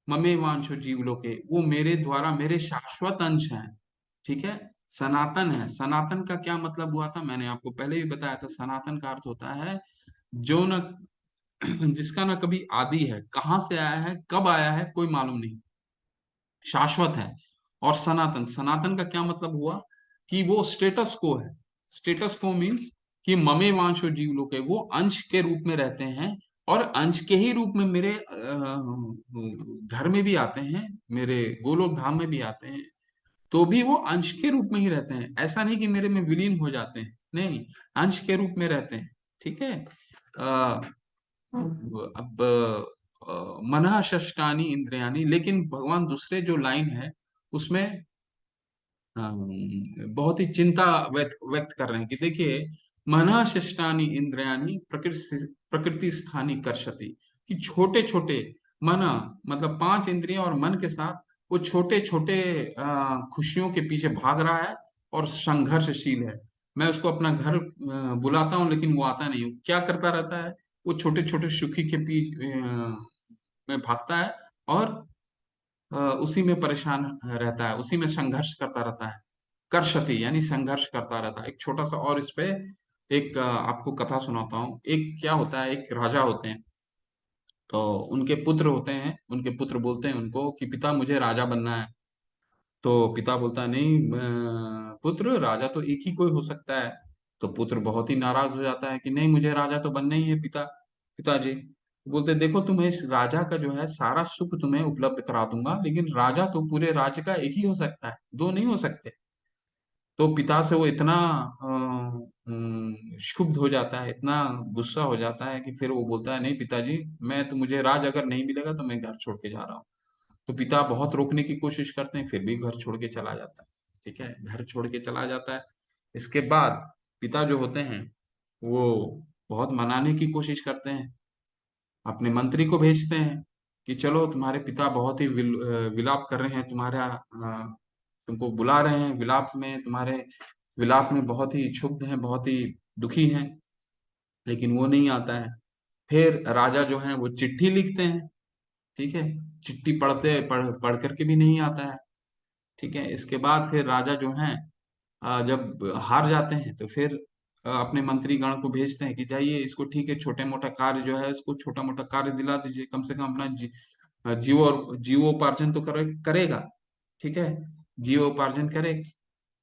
ममे वांछो जीव लोके, वो मेरे द्वारा मेरे शाश्वत अंश हैं। ठीक है, सनातन है। सनातन का क्या मतलब हुआ था, मैंने आपको पहले भी बताया था। सनातन का अर्थ होता है जो न जिसका ना कभी आदि है, कहाँ से आया है, कब आया है, कोई मालूम नहीं, शाश्वत है। और सनातन, सनातन का क्या मतलब हुआ कि वो स्टेटस को है। स्टेटस को मीन्स कि ममे वांशो जीव लोग है, वो अंश के रूप में रहते हैं, और अंश के ही रूप में मेरे घर में भी आते हैं, मेरे गोलोक धाम में भी आते हैं, तो भी वो अंश के रूप में ही रहते हैं। ऐसा नहीं कि मेरे में विलीन हो जाते हैं, नहीं, अंश के रूप में रहते हैं। ठीक है। अब मनः षष्ठानि इंद्रियाणि, लेकिन भगवान दूसरे जो लाइन है उसमें बहुत ही चिंता व्यक्त कर रहे हैं कि देखिए, मनः षष्ठानि इंद्रियाणि प्रकृति स्थानी कर्षति, कि छोटे छोटे मन, मतलब पांच इंद्रियां और मन के साथ वो छोटे छोटे खुशियों के पीछे भाग रहा है और संघर्षशील है। मैं उसको अपना घर बुलाता हूँ, लेकिन वो आता नहीं, क्या करता रहता है, वो छोटे छोटे सुखी के पीछे में भागता है, और उसी में परेशान रहता है, उसी में संघर्ष करता रहता है। कर्षति यानी संघर्ष करता रहता है। एक छोटा सा और इस पे एक आपको कथा सुनाता हूँ। एक क्या होता है, एक राजा होते हैं, तो उनके पुत्र होते हैं, उनके पुत्र बोलते हैं उनको कि पिता मुझे राजा बनना है। तो पिता बोलता है नहीं पुत्र, राजा तो एक ही कोई हो सकता है। तो पुत्र बहुत ही नाराज हो जाता है कि नहीं, मुझे राजा तो बनना ही है पिताजी। बोलते देखो, तुम्हें इस राजा का जो है सारा सुख तुम्हें उपलब्ध करा दूंगा, लेकिन राजा तो पूरे राज्य का एक ही हो सकता है, दो नहीं हो सकते। तो पिता से वो इतना क्षुब्ध हो जाता है, इतना गुस्सा हो जाता है कि फिर वो बोलता है नहीं पिताजी, मैं तो, मुझे राज अगर नहीं मिलेगा तो मैं घर छोड़ के जा रहा हूँ। तो पिता बहुत रोकने की कोशिश करते हैं, फिर भी घर छोड़ के चला जाता है। ठीक है, घर छोड़ के चला जाता है। इसके बाद पिता जो होते हैं वो बहुत मनाने की कोशिश करते हैं, अपने मंत्री को भेजते हैं कि चलो, तुम्हारे पिता बहुत ही विलाप कर रहे हैं, तुम्हारा तुमको बुला रहे हैं विलाप में, तुम्हारे विलाप में बहुत ही क्षुब्ध हैं, बहुत ही दुखी हैं। लेकिन वो नहीं आता है। फिर राजा जो है वो चिट्ठी लिखते हैं। ठीक है, चिट्ठी पढ़ करके भी नहीं आता है। ठीक है, इसके बाद फिर राजा जो हैं जब हार जाते हैं तो फिर अपने मंत्री गण को भेजते हैं कि जाइए इसको, ठीक है, छोटे मोटा कार्य जो है इसको, छोटा मोटा कार्य दिला दीजिए, कम से कम अपना जीवोपार्जन तो करेगा। ठीक है, जीवोपार्जन करे,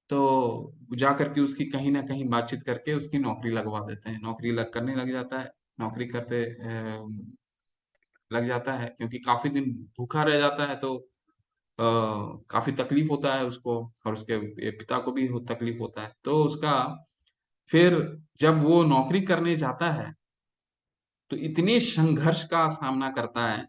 तो जा करके उसकी कहीं ना कहीं बातचीत करके उसकी नौकरी लगवा देते हैं। नौकरी करने लग जाता है। नौकरी करते लग जाता है, क्योंकि काफी दिन भूखा रह जाता है, तो काफी तकलीफ होता है उसको, और उसके पिता को भी तकलीफ होता है। तो उसका फिर जब वो नौकरी करने जाता है तो इतने संघर्ष का सामना करता है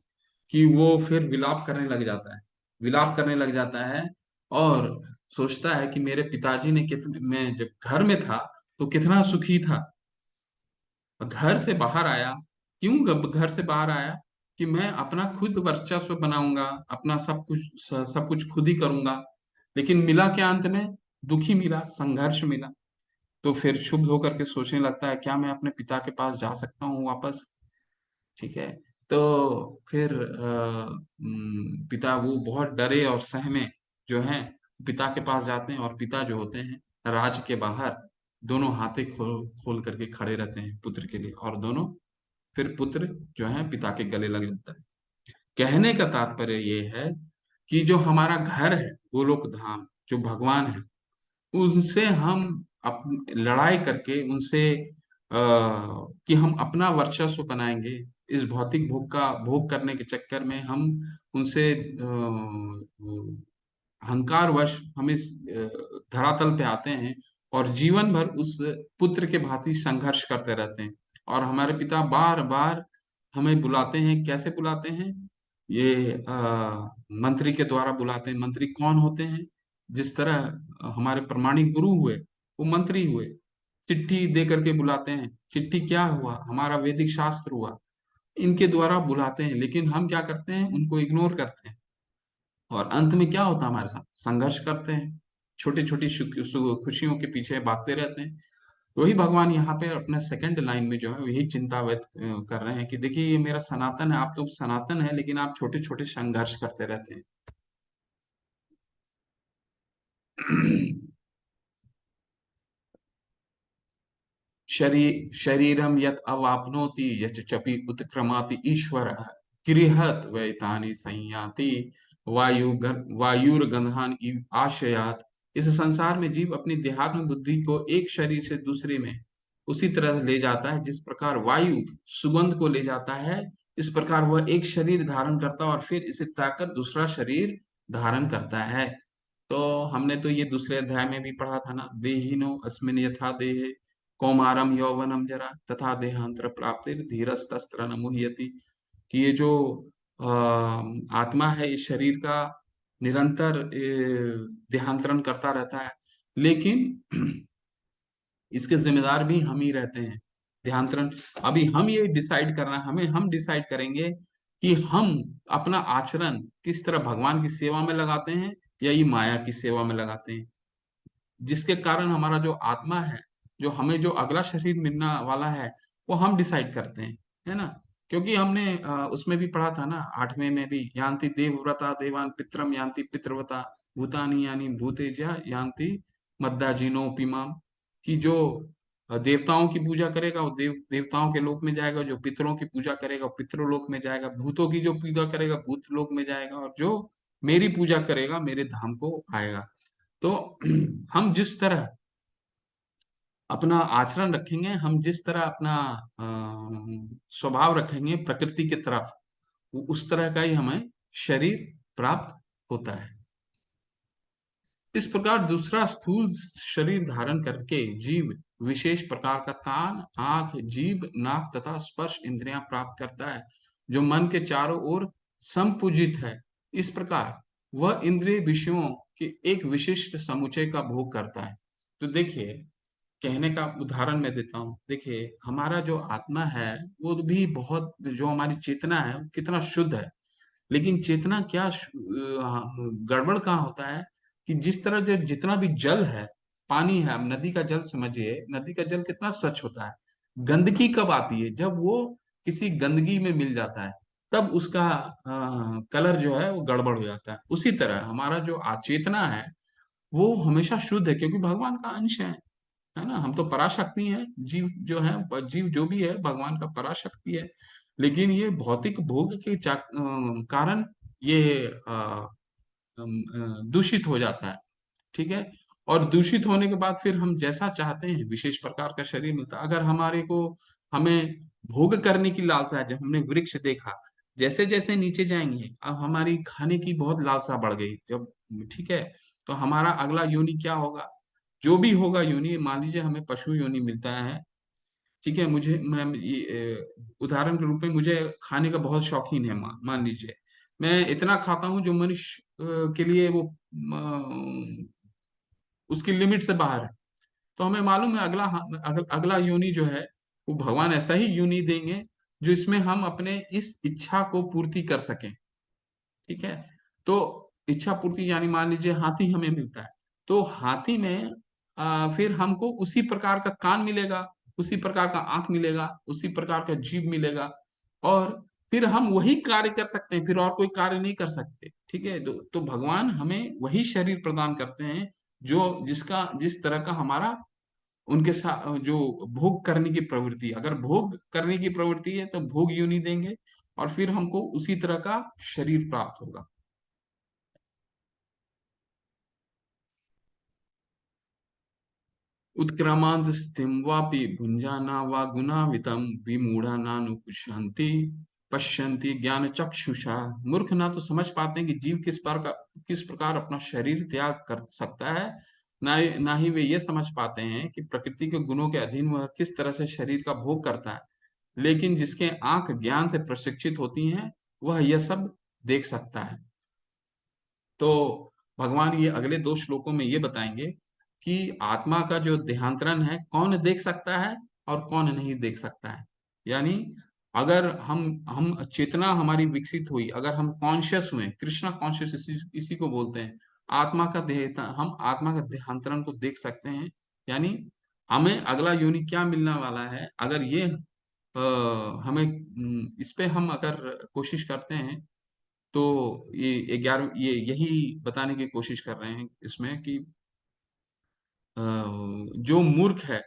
कि वो फिर विलाप करने लग जाता है। विलाप करने लग जाता है और सोचता है कि मेरे पिताजी ने कितने, मैं जब घर में था तो कितना सुखी था, घर से बाहर आया, क्यों घर से बाहर आया, कि मैं अपना खुद वर्चस्व बनाऊंगा, अपना सब कुछ खुद ही करूंगा। लेकिन मिला क्या अंत में, दुखी मिला, संघर्ष मिला। तो फिर क्षुब्ध होकर के सोचने लगता है क्या मैं अपने पिता के पास जा सकता हूँ वापस। ठीक है, तो फिर पिता वो बहुत डरे और सहमे जो हैं, पिता के पास जाते हैं, और पिता जो होते हैं राज के बाहर दोनों हाथे खोल खोल करके खड़े रहते हैं पुत्र के लिए, और दोनों, फिर पुत्र जो है पिता के गले लग जाता है। कहने का तात्पर्य ये है कि जो हमारा घर है गोलोक धाम, जो भगवान है, उनसे हम लड़ाई करके उनसे कि हम अपना वर्चस्व बनाएंगे, इस भौतिक भोग करने के चक्कर में हम उनसे अहंकारवश हम इस धरातल पे आते हैं, और जीवन भर उस पुत्र के भांति संघर्ष करते रहते हैं। और हमारे पिता बार बार हमें बुलाते हैं, कैसे बुलाते हैं, ये मंत्री के द्वारा बुलाते हैं। मंत्री कौन होते हैं, जिस तरह हमारे प्रमाणिक गुरु हुए, वो मंत्री हुए, चिट्ठी दे करके बुलाते हैं। चिट्ठी क्या हुआ, हमारा वैदिक शास्त्र हुआ, इनके द्वारा बुलाते हैं। लेकिन हम क्या करते हैं, उनको इग्नोर करते हैं, और अंत में क्या होता है, हमारे साथ संघर्ष करते हैं। छोटी छोटी खुशियों के पीछे भागते रहते हैं। वही भगवान यहाँ पे अपना सेकंड लाइन में जो है यही चिंता व्यक्त कर रहे हैं कि देखिए ये मेरा सनातन है, आप तो सनातन है लेकिन आप छोटे छोटे संघर्ष करते रहते हैं। शरीरम यत अवाप्नोति यच चपि उत्क्रमाति ईश्वर गृहत वैतानि संयाति वायुर्गंधान इव आशयात। इस संसार में जीव अपनी देहात्म बुद्धि को एक शरीर से दूसरे में उसी तरह ले जाता है जिस प्रकार वायु सुगंध को ले जाता है। इस प्रकार वह एक शरीर धारण करता है और फिर इसे त्याग कर दूसरा शरीर धारण करता है। तो हमने तो ये दूसरे अध्याय में भी पढ़ा था ना, देहिनो अस्मिन यथा देहे कौमारम यौवनम जरा तथा देहांतर प्राप्ति धीरस्तस्त्र न मुह्यति। कि ये जो आत्मा है इस शरीर का निरंतर देहांतरण करता रहता है, लेकिन इसके जिम्मेदार भी हम ही रहते हैं। देहांतरण अभी हम ये डिसाइड करना है, हमें हम डिसाइड करेंगे कि हम अपना आचरण किस तरह भगवान की सेवा में लगाते हैं या ये माया की सेवा में लगाते हैं, जिसके कारण हमारा जो आत्मा है, जो हमें जो अगला शरीर मिलना वाला है, वो हम डिसाइड करते हैं, है ना। क्योंकि हमने उसमें भी पढ़ा था ना, 8वें में भी, यान्ति देवव्रता देवान पित्रम यान्ति पितृव्रता भूतानी यानी भूतेजा यान्ति मद्दाजिनोपिमाम। कि जो देवताओं की पूजा करेगा वो देवताओं के लोक में जाएगा, जो पितरों की पूजा करेगा वो पितृलोक में जाएगा, भूतों की जो पूजा करेगा भूत लोक में जाएगा, और जो मेरी पूजा करेगा मेरे धाम को आएगा। तो हम जिस तरह अपना आचरण रखेंगे, हम जिस तरह अपना स्वभाव रखेंगे प्रकृति की तरफ, उस तरह का ही हमें शरीर प्राप्त होता है। इस प्रकार दूसरा स्थूल शरीर धारण करके जीव विशेष प्रकार का कान, आंख, जीभ, नाक तथा स्पर्श इंद्रियां प्राप्त करता है, जो मन के चारों ओर संपूजित है। इस प्रकार वह इंद्रिय विषयों के एक विशिष्ट समुच्चय का भोग करता है। तो देखिए, कहने का उदाहरण मैं देता हूँ। देखिए, हमारा जो आत्मा है वो भी बहुत, जो हमारी चेतना है वो कितना शुद्ध है, लेकिन चेतना क्या गड़बड़ कहाँ होता है कि जिस तरह जो जितना भी जल है, पानी है, अब नदी का जल समझिए, नदी का जल कितना स्वच्छ होता है। गंदगी कब आती है? जब वो किसी गंदगी में मिल जाता है, तब उसका कलर जो है वो गड़बड़ हो जाता है। उसी तरह हमारा जो चेतना है वो हमेशा शुद्ध है, क्योंकि भगवान का अंश है ना। हम तो पराशक्ति हैं, जीव जो है, जीव जो भी है भगवान का पराशक्ति है। लेकिन ये भौतिक भोग के कारण ये दूषित हो जाता है, ठीक है। और दूषित होने के बाद फिर हम जैसा चाहते हैं विशेष प्रकार का शरीर मिलता है। अगर हमारे को, हमें भोग करने की लालसा है, जब हमने वृक्ष देखा, जैसे जैसे नीचे जाएंगे अब हमारी खाने की बहुत लालसा बढ़ गई जब, ठीक है, तो हमारा अगला योनि क्या होगा? जो भी होगा योनि, मान लीजिए हमें पशु योनि मिलता है, ठीक है, मुझे मैं उदाहरण के रूप में मुझे खाने का बहुत शौकीन है, मान लीजिए मैं इतना खाता हूँ जो मनुष्य के लिए वो उसकी लिमिट से बाहर है। तो हमें मालूम है अगला योनि जो है वो भगवान ऐसा ही योनि देंगे जो इसमें हम अपने इस इच्छा को पूर्ति कर सकें, ठीक है। तो इच्छा पूर्ति यानी मान लीजिए हाथी हमें मिलता है, तो हाथी में फिर हमको उसी प्रकार का कान मिलेगा, उसी प्रकार का आंख मिलेगा, उसी प्रकार का जीभ मिलेगा, और फिर हम वही कार्य कर सकते हैं, फिर और कोई कार्य नहीं कर सकते, ठीक है। तो भगवान हमें वही शरीर प्रदान करते हैं जो जिसका जिस तरह का हमारा उनके साथ जो भोग करने की प्रवृत्ति, अगर भोग करने की प्रवृत्ति है तो भोग योनि देंगे, और फिर हमको उसी तरह का शरीर प्राप्त होगा। उत्क्रामांत स्थिम वापि भुंजाना वा गुणावितम विमूढ़ा नानुपुष्यन्ति पश्यन्ति ज्ञान चक्षुषा। मूर्ख ना तो समझ पाते हैं कि जीव किस प्रकार अपना शरीर त्याग कर सकता है, ना ही वे ये समझ पाते हैं कि प्रकृति के गुणों के अधीन वह किस तरह से शरीर का भोग करता है। लेकिन जिसके आंख ज्ञान से प्रशिक्षित होती हैं वह यह सब देख सकता है। तो भगवान ये अगले 2 श्लोकों में ये बताएंगे कि आत्मा का जो देहांतरण है कौन देख सकता है और कौन नहीं देख सकता है। यानी अगर हम चेतना हमारी विकसित हुई, अगर हम कॉन्शियस हुए, कृष्णा कॉन्शियस इसी को बोलते हैं, आत्मा का देह, हम आत्मा का देहांतरण को देख सकते हैं। यानी हमें अगला योनि क्या मिलने वाला है, अगर ये हमें इस पे हम अगर कोशिश करते हैं, तो ये 11 ये यही बताने की कोशिश कर रहे हैं इसमें कि अ, जो मूर्ख है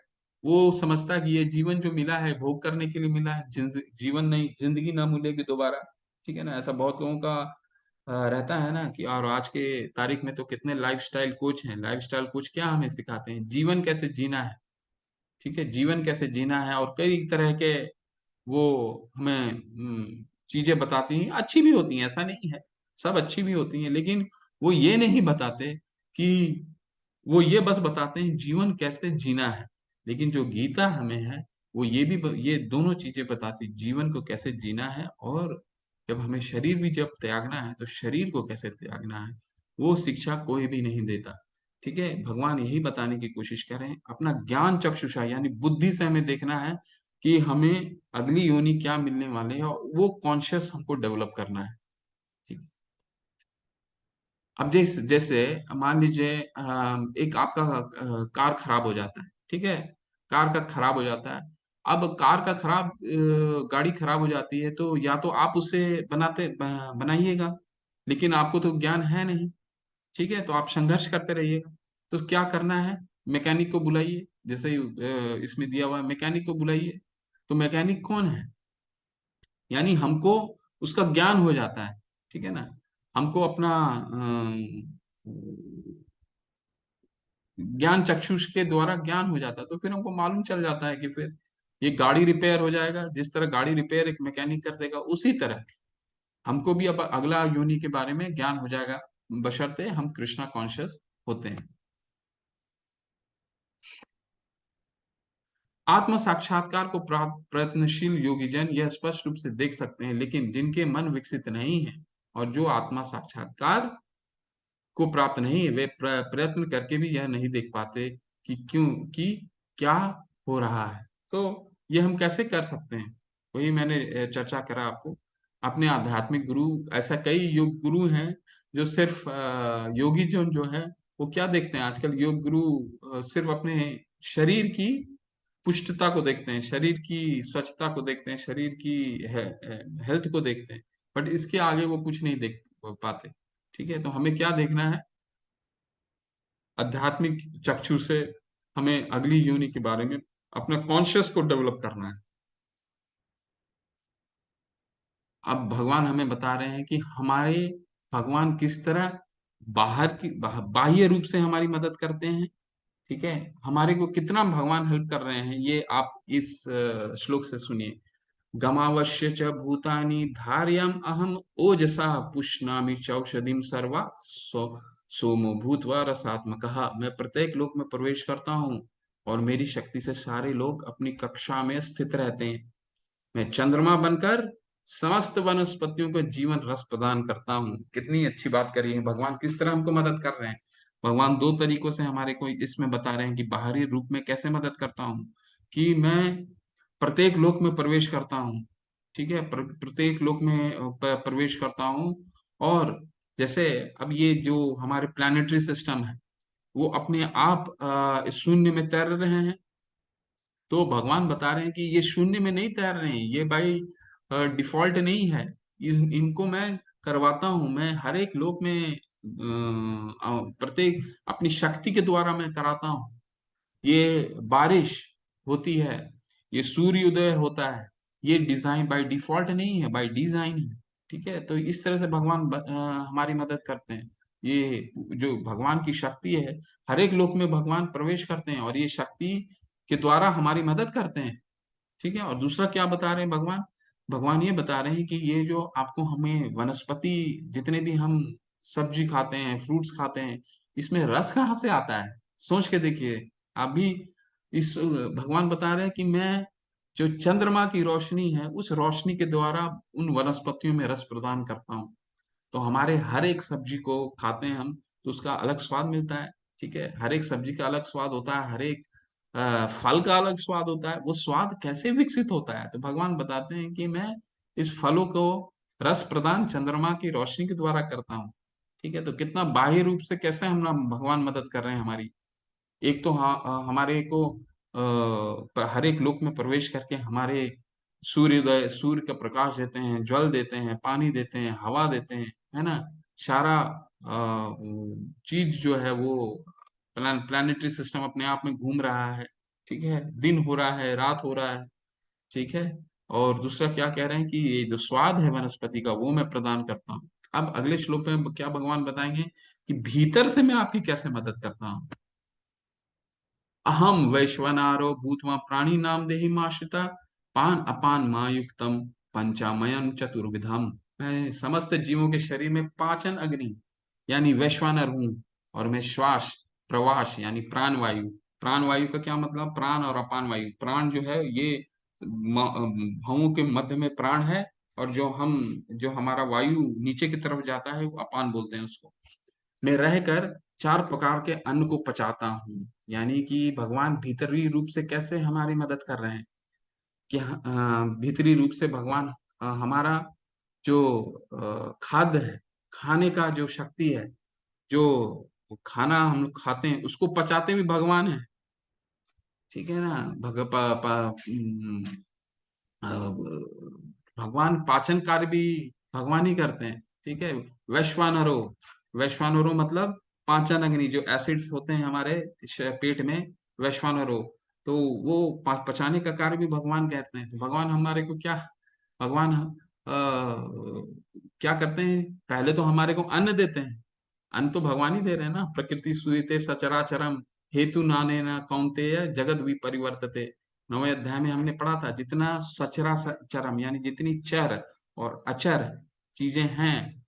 वो समझता है कि ये जीवन जो मिला है भोग करने के लिए मिला है, जीवन नहीं, जिंदगी ना मिलेगी दोबारा। ठीक है ना, ऐसा बहुत लोगों का रहता है ना कि, और आज के तारीख में तो कितने लाइफस्टाइल कोच हैं। लाइफस्टाइल कोच क्या हमें सिखाते हैं, जीवन कैसे जीना है। ठीक है, जीवन कैसे जीना है, और कई तरह के वो हमें चीजें बताती हैं, अच्छी भी होती हैं, ऐसा नहीं है, सब अच्छी भी होती हैं, लेकिन वो ये नहीं बताते कि, वो ये बस बताते हैं जीवन कैसे जीना है। लेकिन जो गीता हमें है, वो ये भी ये दोनों चीजें बताती, जीवन को कैसे जीना है, और जब हमें शरीर भी जब त्यागना है तो शरीर को कैसे त्यागना है, वो शिक्षा कोई भी नहीं देता। ठीक है, भगवान यही बताने की कोशिश कर रहे हैं, अपना ज्ञान चक्षुषा यानी बुद्धि से हमें देखना है कि हमें अगली योनि क्या मिलने वाले है, और वो कॉन्शियस हमको डेवलप करना है। ठीक है। अब जैसे जैसे मान लीजिए एक आपका कार खराब हो जाता है। ठीक है, कार का खराब हो जाता है। अब कार का गाड़ी खराब हो जाती है, तो या तो आप उसे बनाइएगा, लेकिन आपको तो ज्ञान है नहीं। ठीक है, तो आप संघर्ष करते रहिएगा। तो क्या करना है, मैकेनिक को बुलाइए, जैसे इसमें दिया हुआ है, मैकेनिक को बुलाइए। तो मैकेनिक कौन है, यानी हमको उसका ज्ञान हो जाता है। ठीक है ना, हमको अपना ज्ञान चक्षुष के द्वारा ज्ञान हो जाता है, तो फिर हमको मालूम चल जाता है कि फिर ये गाड़ी रिपेयर हो जाएगा। जिस तरह गाड़ी रिपेयर एक मैकेनिक कर देगा, उसी तरह हमको भी अब अगला योनि के बारे में ज्ञान हो जाएगा, बशर्ते हम कृष्णा कॉन्शियस होते हैं। आत्म साक्षात्कार को प्रयत्नशील योगी जन यह स्पष्ट रूप से देख सकते हैं, लेकिन जिनके मन विकसित नहीं है और जो आत्मा साक्षात्कार को प्राप्त नहीं है, वे प्रयत्न करके भी यह नहीं देख पाते कि क्यों, कि क्या हो रहा है। तो ये हम कैसे कर सकते हैं, वही मैंने चर्चा करा आपको। अपने आध्यात्मिक गुरु, ऐसा कई योग गुरु हैं जो सिर्फ योगी जो है, वो क्या देखते हैं आजकल योग गुरु, सिर्फ अपने शरीर की पुष्टता को देखते हैं, शरीर की स्वच्छता को देखते हैं, शरीर की हेल्थ को देखते हैं, बट इसके आगे वो कुछ नहीं देख पाते। ठीक है, तो हमें क्या देखना है, आध्यात्मिक चक्षु से हमें अगली योनि के बारे में अपना कॉन्शियस को डेवलप करना है। अब भगवान हमें बता रहे हैं कि हमारे भगवान किस तरह बाह्य रूप से हमारी मदद करते हैं। ठीक है, हमारे को कितना भगवान हेल्प कर रहे हैं, ये आप इस श्लोक से सुनिए। गमावश्य च भूतानि धार्यम अहम ओजसा पुष्णामि चौषधिम सर्वा सोमो भूत्वा रसात्मकः। मैं प्रत्येक लोक में प्रवेश करता हूँ, और मेरी शक्ति से सारे लोग अपनी कक्षा में स्थित रहते हैं। मैं चंद्रमा बनकर समस्त वनस्पतियों को जीवन रस प्रदान करता हूँ। कितनी अच्छी बात करी है, भगवान किस तरह हमको मदद कर रहे हैं। भगवान दो तरीकों से हमारे को इसमें बता रहे हैं कि बाहरी रूप में कैसे मदद करता हूँ, कि मैं प्रत्येक लोक में प्रवेश करता हूँ। ठीक है, प्रत्येक लोक में प्रवेश करता हूँ। और जैसे अब ये जो हमारे प्लानिटरी सिस्टम है, वो अपने आप शून्य में तैर रहे हैं। तो भगवान बता रहे हैं कि ये शून्य में नहीं तैर रहे हैं, ये भाई डिफॉल्ट नहीं है। इनको मैं करवाता हूँ, मैं हर एक लोक में प्रत्येक अपनी शक्ति के द्वारा मैं कराता हूँ। ये बारिश होती है, ये सूर्य उदय होता है, ये डिजाइन बाय डिफॉल्ट नहीं है, बाय डिजाइन है। ठीक है, तो इस तरह से भगवान हमारी मदद करते हैं। ये जो भगवान की शक्ति है, हर एक लोक में भगवान प्रवेश करते हैं, और ये शक्ति के द्वारा हमारी मदद करते हैं। ठीक है, और दूसरा क्या बता रहे हैं भगवान, भगवान ये बता रहे हैं कि ये जो आपको हमें वनस्पति, जितने भी हम सब्जी खाते हैं, फ्रूट्स खाते हैं, इसमें रस कहाँ से आता है, सोच के देखिए। आप भी इस भगवान बता रहे हैं कि मैं जो चंद्रमा की रोशनी है, उस रोशनी के द्वारा उन वनस्पतियों में रस प्रदान करता हूँ। तो हमारे हर एक सब्जी को खाते हैं हम, तो उसका अलग स्वाद मिलता है। ठीक है, हर एक सब्जी का अलग स्वाद होता है, हर एक फल का अलग स्वाद होता है। वो स्वाद कैसे विकसित होता है, तो भगवान बताते हैं कि मैं इस फलों को रस प्रदान चंद्रमा की रोशनी के द्वारा करता हूँ। ठीक है, तो कितना बाह्य रूप से कैसे हम ना भगवान मदद कर रहे हैं हमारी। एक तो हाँ, हमारे को हर एक लोक में प्रवेश करके हमारे सूर्योदय, सूर्य का प्रकाश देते हैं, जल देते हैं, पानी देते हैं, हवा देते हैं, है ना। सारा चीज जो है वो प्लानिटरी सिस्टम अपने आप में घूम रहा है। ठीक है, दिन हो रहा है, रात हो रहा है। ठीक है। और दूसरा क्या कह रहे हैं कि ये जो स्वाद है वनस्पति का वो मैं प्रदान करता हूँ। अब अगले श्लोक में क्या भगवान बताएंगे कि भीतर से मैं आपकी कैसे मदद करता हूँ। अहम वैश्वनारो भूतवा प्राणी नाम देहिमाश्रिता पान अपान मायुक्तम पंचामयन चतुर्विधम। मैं समस्त जीवों के शरीर में पाचन अग्नि यानी वैश्वानर हूँ। और मैं श्वास प्रवास यानी प्राण वायु। प्राण वायु का क्या मतलब, प्राण और अपान वायु। प्राण जो है ये भवों के मध्य में प्राण है, और जो हमारा वायु नीचे की तरफ जाता है वो अपान बोलते हैं उसको। में रहकर चार प्रकार के अन्न को पचाता हूँ। यानी कि भगवान भीतरी रूप से कैसे हमारी मदद कर रहे हैं कि भीतरी रूप से भगवान हमारा जो खाद्य है, खाने का जो शक्ति है, जो खाना हम लोग खाते हैं उसको पचाते भी भगवान है। ठीक है ना। भग, प, प, अ, भगवान पाचन कार्य भी भगवान ही करते हैं। ठीक है। वैश्वानरो, वैश्वानरो मतलब पाचन अग्नि, जो एसिड्स होते हैं हमारे पेट में, वैश्वानरो। तो वो पचाने का कार्य भी भगवान कहते हैं। तो भगवान हमारे को क्या, भगवान क्या करते हैं, पहले तो हमारे को अन्न देते हैं। अन्न तो भगवान ही दे रहे हैं ना। प्रकृति सूयते सचराचरम हेतु नाने न कौन्तेय जगत विपरिवर्तते। 9वें अध्याय में हमने पढ़ा था, जितना चरम यानी जितनी चर और अचर चीजें हैं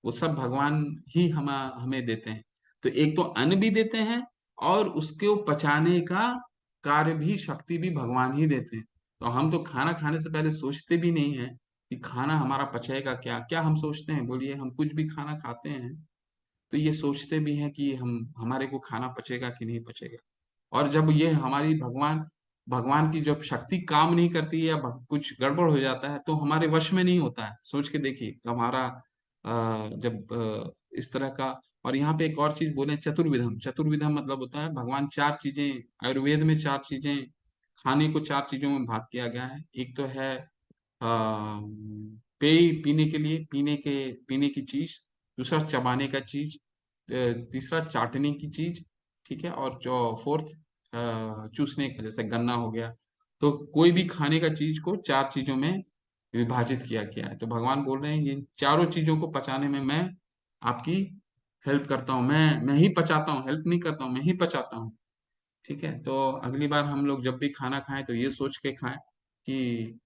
वो सब भगवान ही हमें देते हैं। तो एक तो अन्न भी देते हैं, और उसको पचाने का कार्य भी, शक्ति भी भगवान ही देते हैं। तो हम तो खाना खाने से पहले सोचते भी नहीं है कि खाना हमारा पचेगा क्या। क्या हम सोचते हैं, बोलिए। हम कुछ भी खाना खाते हैं तो ये सोचते भी हैं कि हम हमारे को खाना पचेगा कि नहीं पचेगा। और जब ये हमारी भगवान भगवान की जब शक्ति काम नहीं करती है या कुछ गड़बड़ हो जाता है तो हमारे वश में नहीं होता है। सोच के देखिए कि हमारा जब इस तरह का। और यहाँ पे एक और चीज बोले, चतुर्विधम। चतुर्विधम मतलब होता है भगवान चार चीजें, आयुर्वेद में चार चीजें, खाने को चार चीजों में भाग किया गया है। एक तो है पेय, पीने के लिए, पीने की चीज। दूसरा चबाने का चीज। तीसरा चाटने की चीज। ठीक है। और जो फोर्थ चूसने का, जैसे गन्ना हो गया। तो कोई भी खाने का चीज को चार चीजों में विभाजित किया गया है। तो भगवान बोल रहे हैं ये चारों चीजों को पचाने में मैं आपकी हेल्प करता हूँ। मैं ही पचाता हूँ, हेल्प नहीं करता हूँ, मैं ही पचाता हूँ। ठीक है। तो अगली बार हम लोग जब भी खाना खाएं तो ये सोच के खाएं कि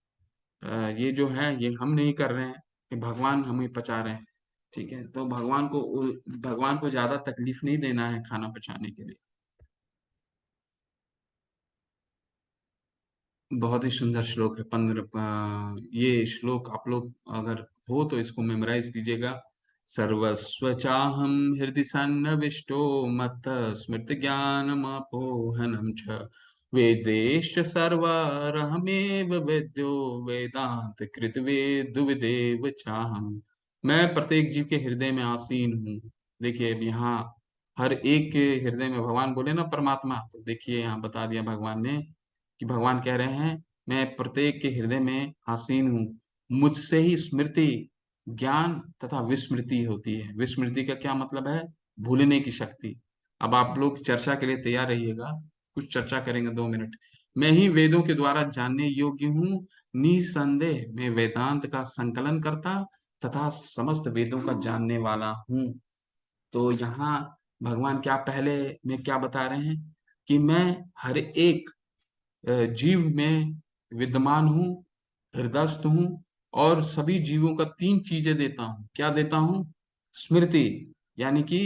ये जो है ये हम नहीं कर रहे हैं, ये भगवान हमें पचा रहे हैं। ठीक है। तो भगवान को ज्यादा तकलीफ नहीं देना है खाना पचाने के लिए। बहुत ही सुंदर श्लोक है। 15 ये श्लोक आप लोग अगर हो तो इसको मेमोराइज कीजिएगा। सर्वस्व चाहम हृदि सन्निविष्टो मत स्मृति ज्ञानमपोहनम च वेदेश्च सर्वरहमेव वेद्यो वेदांत कृत वेदुविदेव चाहम। मैं प्रत्येक जीव के हृदय में आसीन हूँ। देखिए अब यहाँ हर एक के हृदय में, भगवान बोले ना परमात्मा, तो देखिए यहाँ बता दिया भगवान ने कि भगवान कह रहे हैं मैं प्रत्येक के हृदय में आसीन हूँ। मुझसे ही स्मृति, ज्ञान तथा विस्मृति होती है। विस्मृति का क्या मतलब है, भूलने की शक्ति। अब आप लोग चर्चा के लिए तैयार रहिएगा, कुछ चर्चा करेंगे 2 मिनट। मैं ही वेदों के द्वारा जानने योग्य हूँ, निसंदेह मैं वेदांत का संकलन करता तथा समस्त वेदों का जानने वाला हूँ। तो यहाँ भगवान क्या पहले में क्या बता रहे हैं कि मैं हर एक जीव में विद्यमान हूँ, हृदयस्थ हूँ। और सभी जीवों का तीन चीजें देता हूँ। क्या देता हूँ, स्मृति यानी कि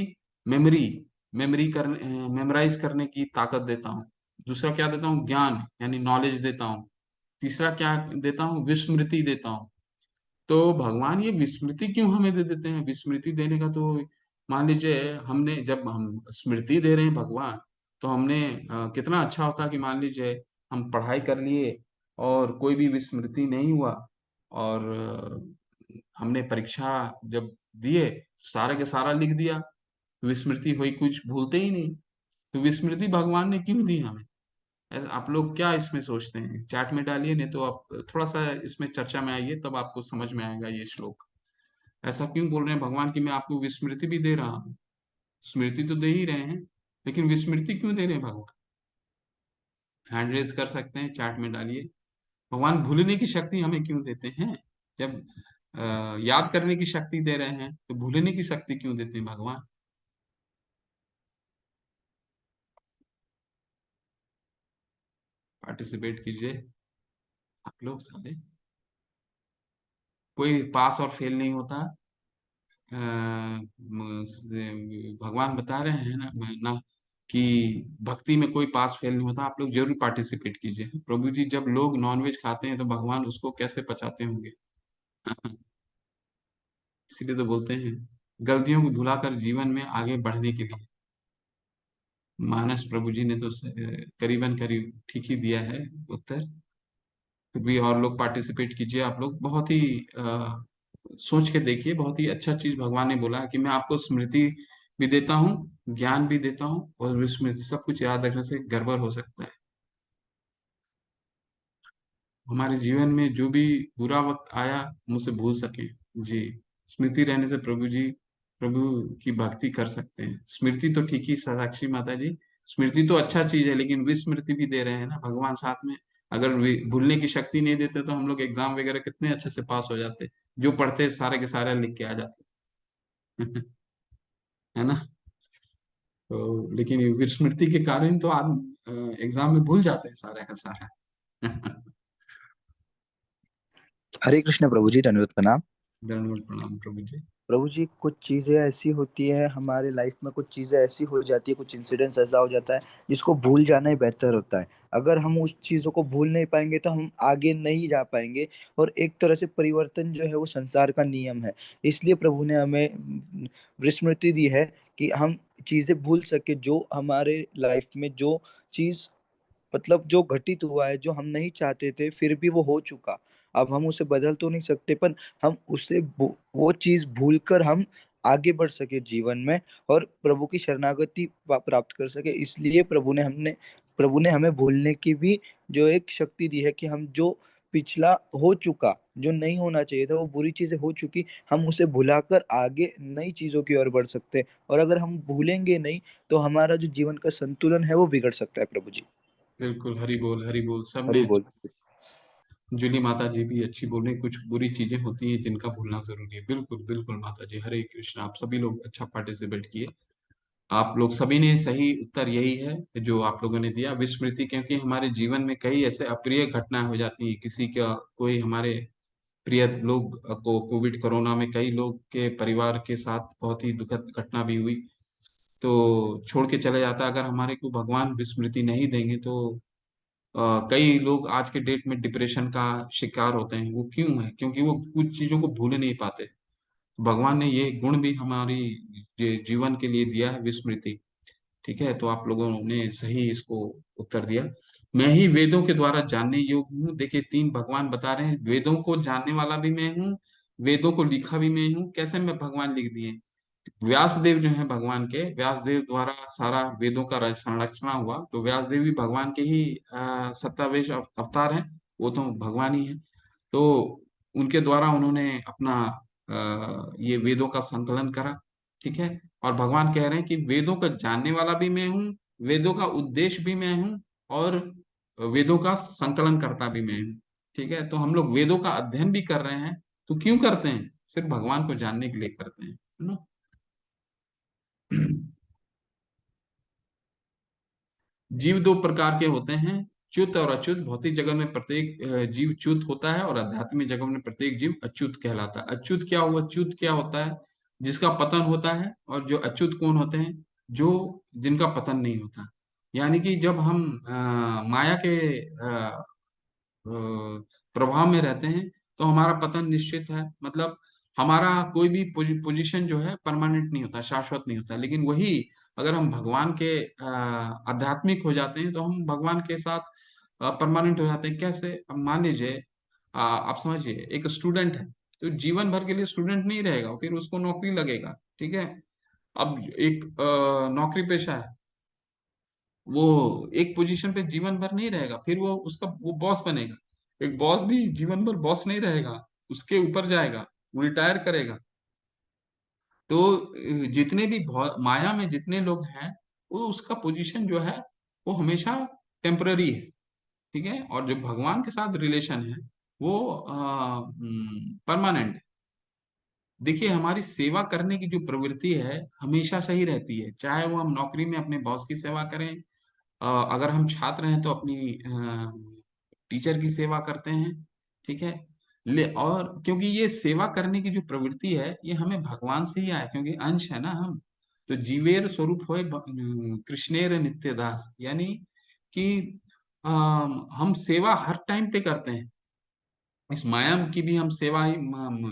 मेमोरी, मेमोराइज करने की ताकत देता हूँ। दूसरा क्या देता हूँ, ज्ञान यानी नॉलेज देता हूँ। तीसरा क्या देता हूँ, विस्मृति देता हूँ। तो भगवान ये विस्मृति क्यों हमें दे देते हैं। विस्मृति देने का तो मान लीजिए हमने, जब हम स्मृति दे रहे हैं भगवान, तो हमने कितना अच्छा होता कि मान लीजिए हम पढ़ाई कर लिए और कोई भी विस्मृति नहीं हुआ, और हमने परीक्षा जब दिए, सारा के सारा लिख दिया, विस्मृति हुई, कुछ भूलते ही नहीं। तो विस्मृति भगवान ने क्यों दी हमें? ऐसा आप लोग क्या इसमें सोचते हैं? चैट में डालिए, नहीं तो आप थोड़ा सा इसमें चर्चा में आइए, तब आपको समझ में आएगा ये श्लोक। ऐसा क्यों बोल रहे हैं भगवान कि मैं आपको विस्मृति भी दे रहा हूँ? स्मृति तो दे ही रहे हैं, लेकिन विस्मृति क्यों दे रहे हैं भगवान? हैंड रेज कर सकते हैं, चैट में डालिए। भगवान भूलने की शक्ति हमें क्यों देते हैं? जब याद करने की शक्ति दे रहे हैं, तो भूलने की शक्ति क्यों देते हैं भगवान? पार्टिसिपेट कीजिए आप लोग सारे। कोई पास और फेल नहीं होता। भगवान बता रहे हैं ना कि भक्ति में कोई पास फेल नहीं होता। आप लोग जरूर पार्टिसिपेट कीजिए। प्रभु जी जब लोग नॉनवेज खाते हैं तो भगवान उसको कैसे पचाते होंगे? इसीलिए तो बोलते हैं, गलतियों को भुलाकर जीवन में आगे बढ़ने के लिए। मानस प्रभु जी ने तो करीबन करीब ठीक ही दिया है उत्तर। फिर भी और लोग पार्टिसिपेट कीजिए। आप लोग बहुत ही सोच के देखिए, बहुत ही अच्छा चीज भगवान ने बोला है कि मैं आपको स्मृति भी देता हूँ, ज्ञान भी देता हूँ, और विस्मृति, सब कुछ याद रखने से गड़बड़ हो सकता है। हमारे जीवन में जो भी बुरा वक्त आया, हम उसे भूल सकें। जी, स्मृति रहने से प्रभु जी, प्रभु की भक्ति कर सकते हैं। स्मृति तो ठीक ही, साक्षी माता जी, स्मृति तो अच्छा चीज है, लेकिन विस्मृति भी दे रहे हैं ना भगवान साथ में। अगर भूलने की शक्ति नहीं देते तो हम लोग एग्जाम वगैरह कितने अच्छे से पास हो जाते, जो पढ़ते सारे के सारे लिख के आ जाते। है ना? तो लेकिन ये विस्मृति के कारण तो आदमी एग्जाम में भूल जाते हैं सारा का सारा। हरे कृष्ण प्रभु जी, दंडवत प्रणाम। दंडवत प्रणाम प्रभु जी। प्रभु जी, कुछ चीजें ऐसी होती है हमारे लाइफ में, कुछ चीजें ऐसी हो जाती है, कुछ इंसिडेंट्स ऐसा हो जाता है जिसको भूल जाना ही बेहतर होता है। अगर हम उस चीजों को भूल नहीं पाएंगे तो हम आगे नहीं जा पाएंगे। और एक तरह से परिवर्तन जो है वो संसार का नियम है। इसलिए प्रभु ने हमें विस्मृति दी है कि हम चीजें भूल सके, जो हमारे लाइफ में जो चीज, मतलब जो घटित हुआ है, जो हम नहीं चाहते थे फिर भी वो हो चुका। अब हम उसे बदल तो नहीं सकते, पर हम उसे वो चीज भूलकर हम आगे बढ़ सके जीवन में, और प्रभु की शरणागति प्राप्त कर सके। इसलिए प्रभु ने हमें भूलने की भी जो एक शक्ति दी है, कि हम जो पिछला हो चुका, जो नहीं होना चाहिए था, वो बुरी चीजें हो चुकी, हम उसे भुलाकर आगे नई चीजों की ओर बढ़ सकते हैं। और अगर हम भूलेंगे नहीं तो हमारा जो जीवन का संतुलन है वो बिगड़ सकता है प्रभु जी। बिल्कुल, हरि बोल, सब में हरी बोल। अच्छा। जूली माता जी भी अच्छी बोल रही, कुछ बुरी चीजें होती हैं जिनका भूलना जरूरी है। बिल्कुल बिल्कुल माता जी, हरे कृष्ण। आप सभी लोग अच्छा पार्टिसिपेट किए। आप लोग सभी ने सही उत्तर यही है जो आप लोगों ने दिया, विस्मृति। क्योंकि हमारे जीवन में कई ऐसे अप्रिय घटनाएं हो जाती हैं, किसी का कोई हमारे प्रिय लोग को कोविड कोरोना में कई लोग के परिवार के साथ बहुत ही दुखद घटना भी हुई, तो छोड़ के चले जाता। अगर हमारे को भगवान विस्मृति नहीं देंगे तो कई लोग आज के डेट में डिप्रेशन का शिकार होते हैं। वो क्यों है? क्योंकि वो कुछ चीजों को भूल नहीं पाते। भगवान ने ये गुण भी हमारी जीवन के लिए दिया है, विस्मृति। ठीक है, तो आप लोगों ने सही इसको उत्तर दिया। मैं ही वेदों के द्वारा जानने योग्य हूँ। देखिए, तीन भगवान बता रहे हैं, वेदों को जानने वाला भी मैं हूँ, वेदों को लिखा भी मैं हूँ। कैसे मैं भगवान लिख दिए? व्यासदेव जो है भगवान के, व्यासदेव द्वारा सारा वेदों का संरचना हुआ, तो व्यासदेव भी भगवान के ही सत्तावेश अवतार हैं। वो तो भगवान ही है। तो उनके द्वारा उन्होंने अपना ये वेदों का संकलन करा। ठीक है, और भगवान कह रहे हैं कि वेदों का जानने वाला भी मैं हूँ, वेदों का उद्देश्य भी मैं हूँ, और वेदों का संकलन करता भी मैं हूँ। ठीक है, तो हम लोग वेदों का अध्ययन भी कर रहे हैं। तो क्यों करते हैं? सिर्फ भगवान को जानने के लिए करते हैं, है ना? जीव दो प्रकार के होते हैं, च्युत और अच्युत। भौतिक जगत में प्रत्येक जीव च्युत होता है, और आध्यात्मिक जगत में प्रत्येक जीव अच्युत कहलाता है। अच्युत क्या हुआ? च्युत क्या होता है? जिसका पतन होता है। और जो अच्युत कौन होते हैं? जो जिनका पतन नहीं होता। यानी कि जब हम माया के प्रभाव में रहते हैं, तो हमारा पतन निश्चित है। मतलब हमारा कोई भी पोजीशन जो है परमानेंट नहीं होता, शाश्वत नहीं होता। लेकिन वही अगर हम भगवान के आध्यात्मिक हो जाते हैं, तो हम भगवान के साथ परमानेंट हो जाते हैं। कैसे? अब मान लीजिए आप समझिए, एक स्टूडेंट है, तो जीवन भर के लिए स्टूडेंट नहीं रहेगा, फिर उसको नौकरी लगेगा। ठीक है। अब एक नौकरी पेशा है, वो एक पोजीशन पे जीवन भर नहीं रहेगा, फिर वो बॉस बनेगा। एक बॉस भी जीवन भर बॉस नहीं रहेगा, उसके ऊपर जाएगा, वो रिटायर करेगा। तो जितने भी माया में जितने लोग हैं, वो उसका पोजीशन जो है वो हमेशा टेम्पररी है। ठीक है। और जो भगवान के साथ रिलेशन है वो परमानेंट है। देखिए, हमारी सेवा करने की जो प्रवृत्ति है हमेशा सही रहती है, चाहे वो हम नौकरी में अपने बॉस की सेवा करें, अगर हम छात्र हैं तो अपनी टीचर की सेवा करते हैं। ठीक है। और क्योंकि ये सेवा करने की जो प्रवृत्ति है ये हमें भगवान से ही आया, क्योंकि अंश है ना हम। तो जीवेर स्वरूप होए कृष्णेर नित्य दास, यानी कि हम सेवा हर टाइम पे करते हैं। इस माया की भी हम सेवा ही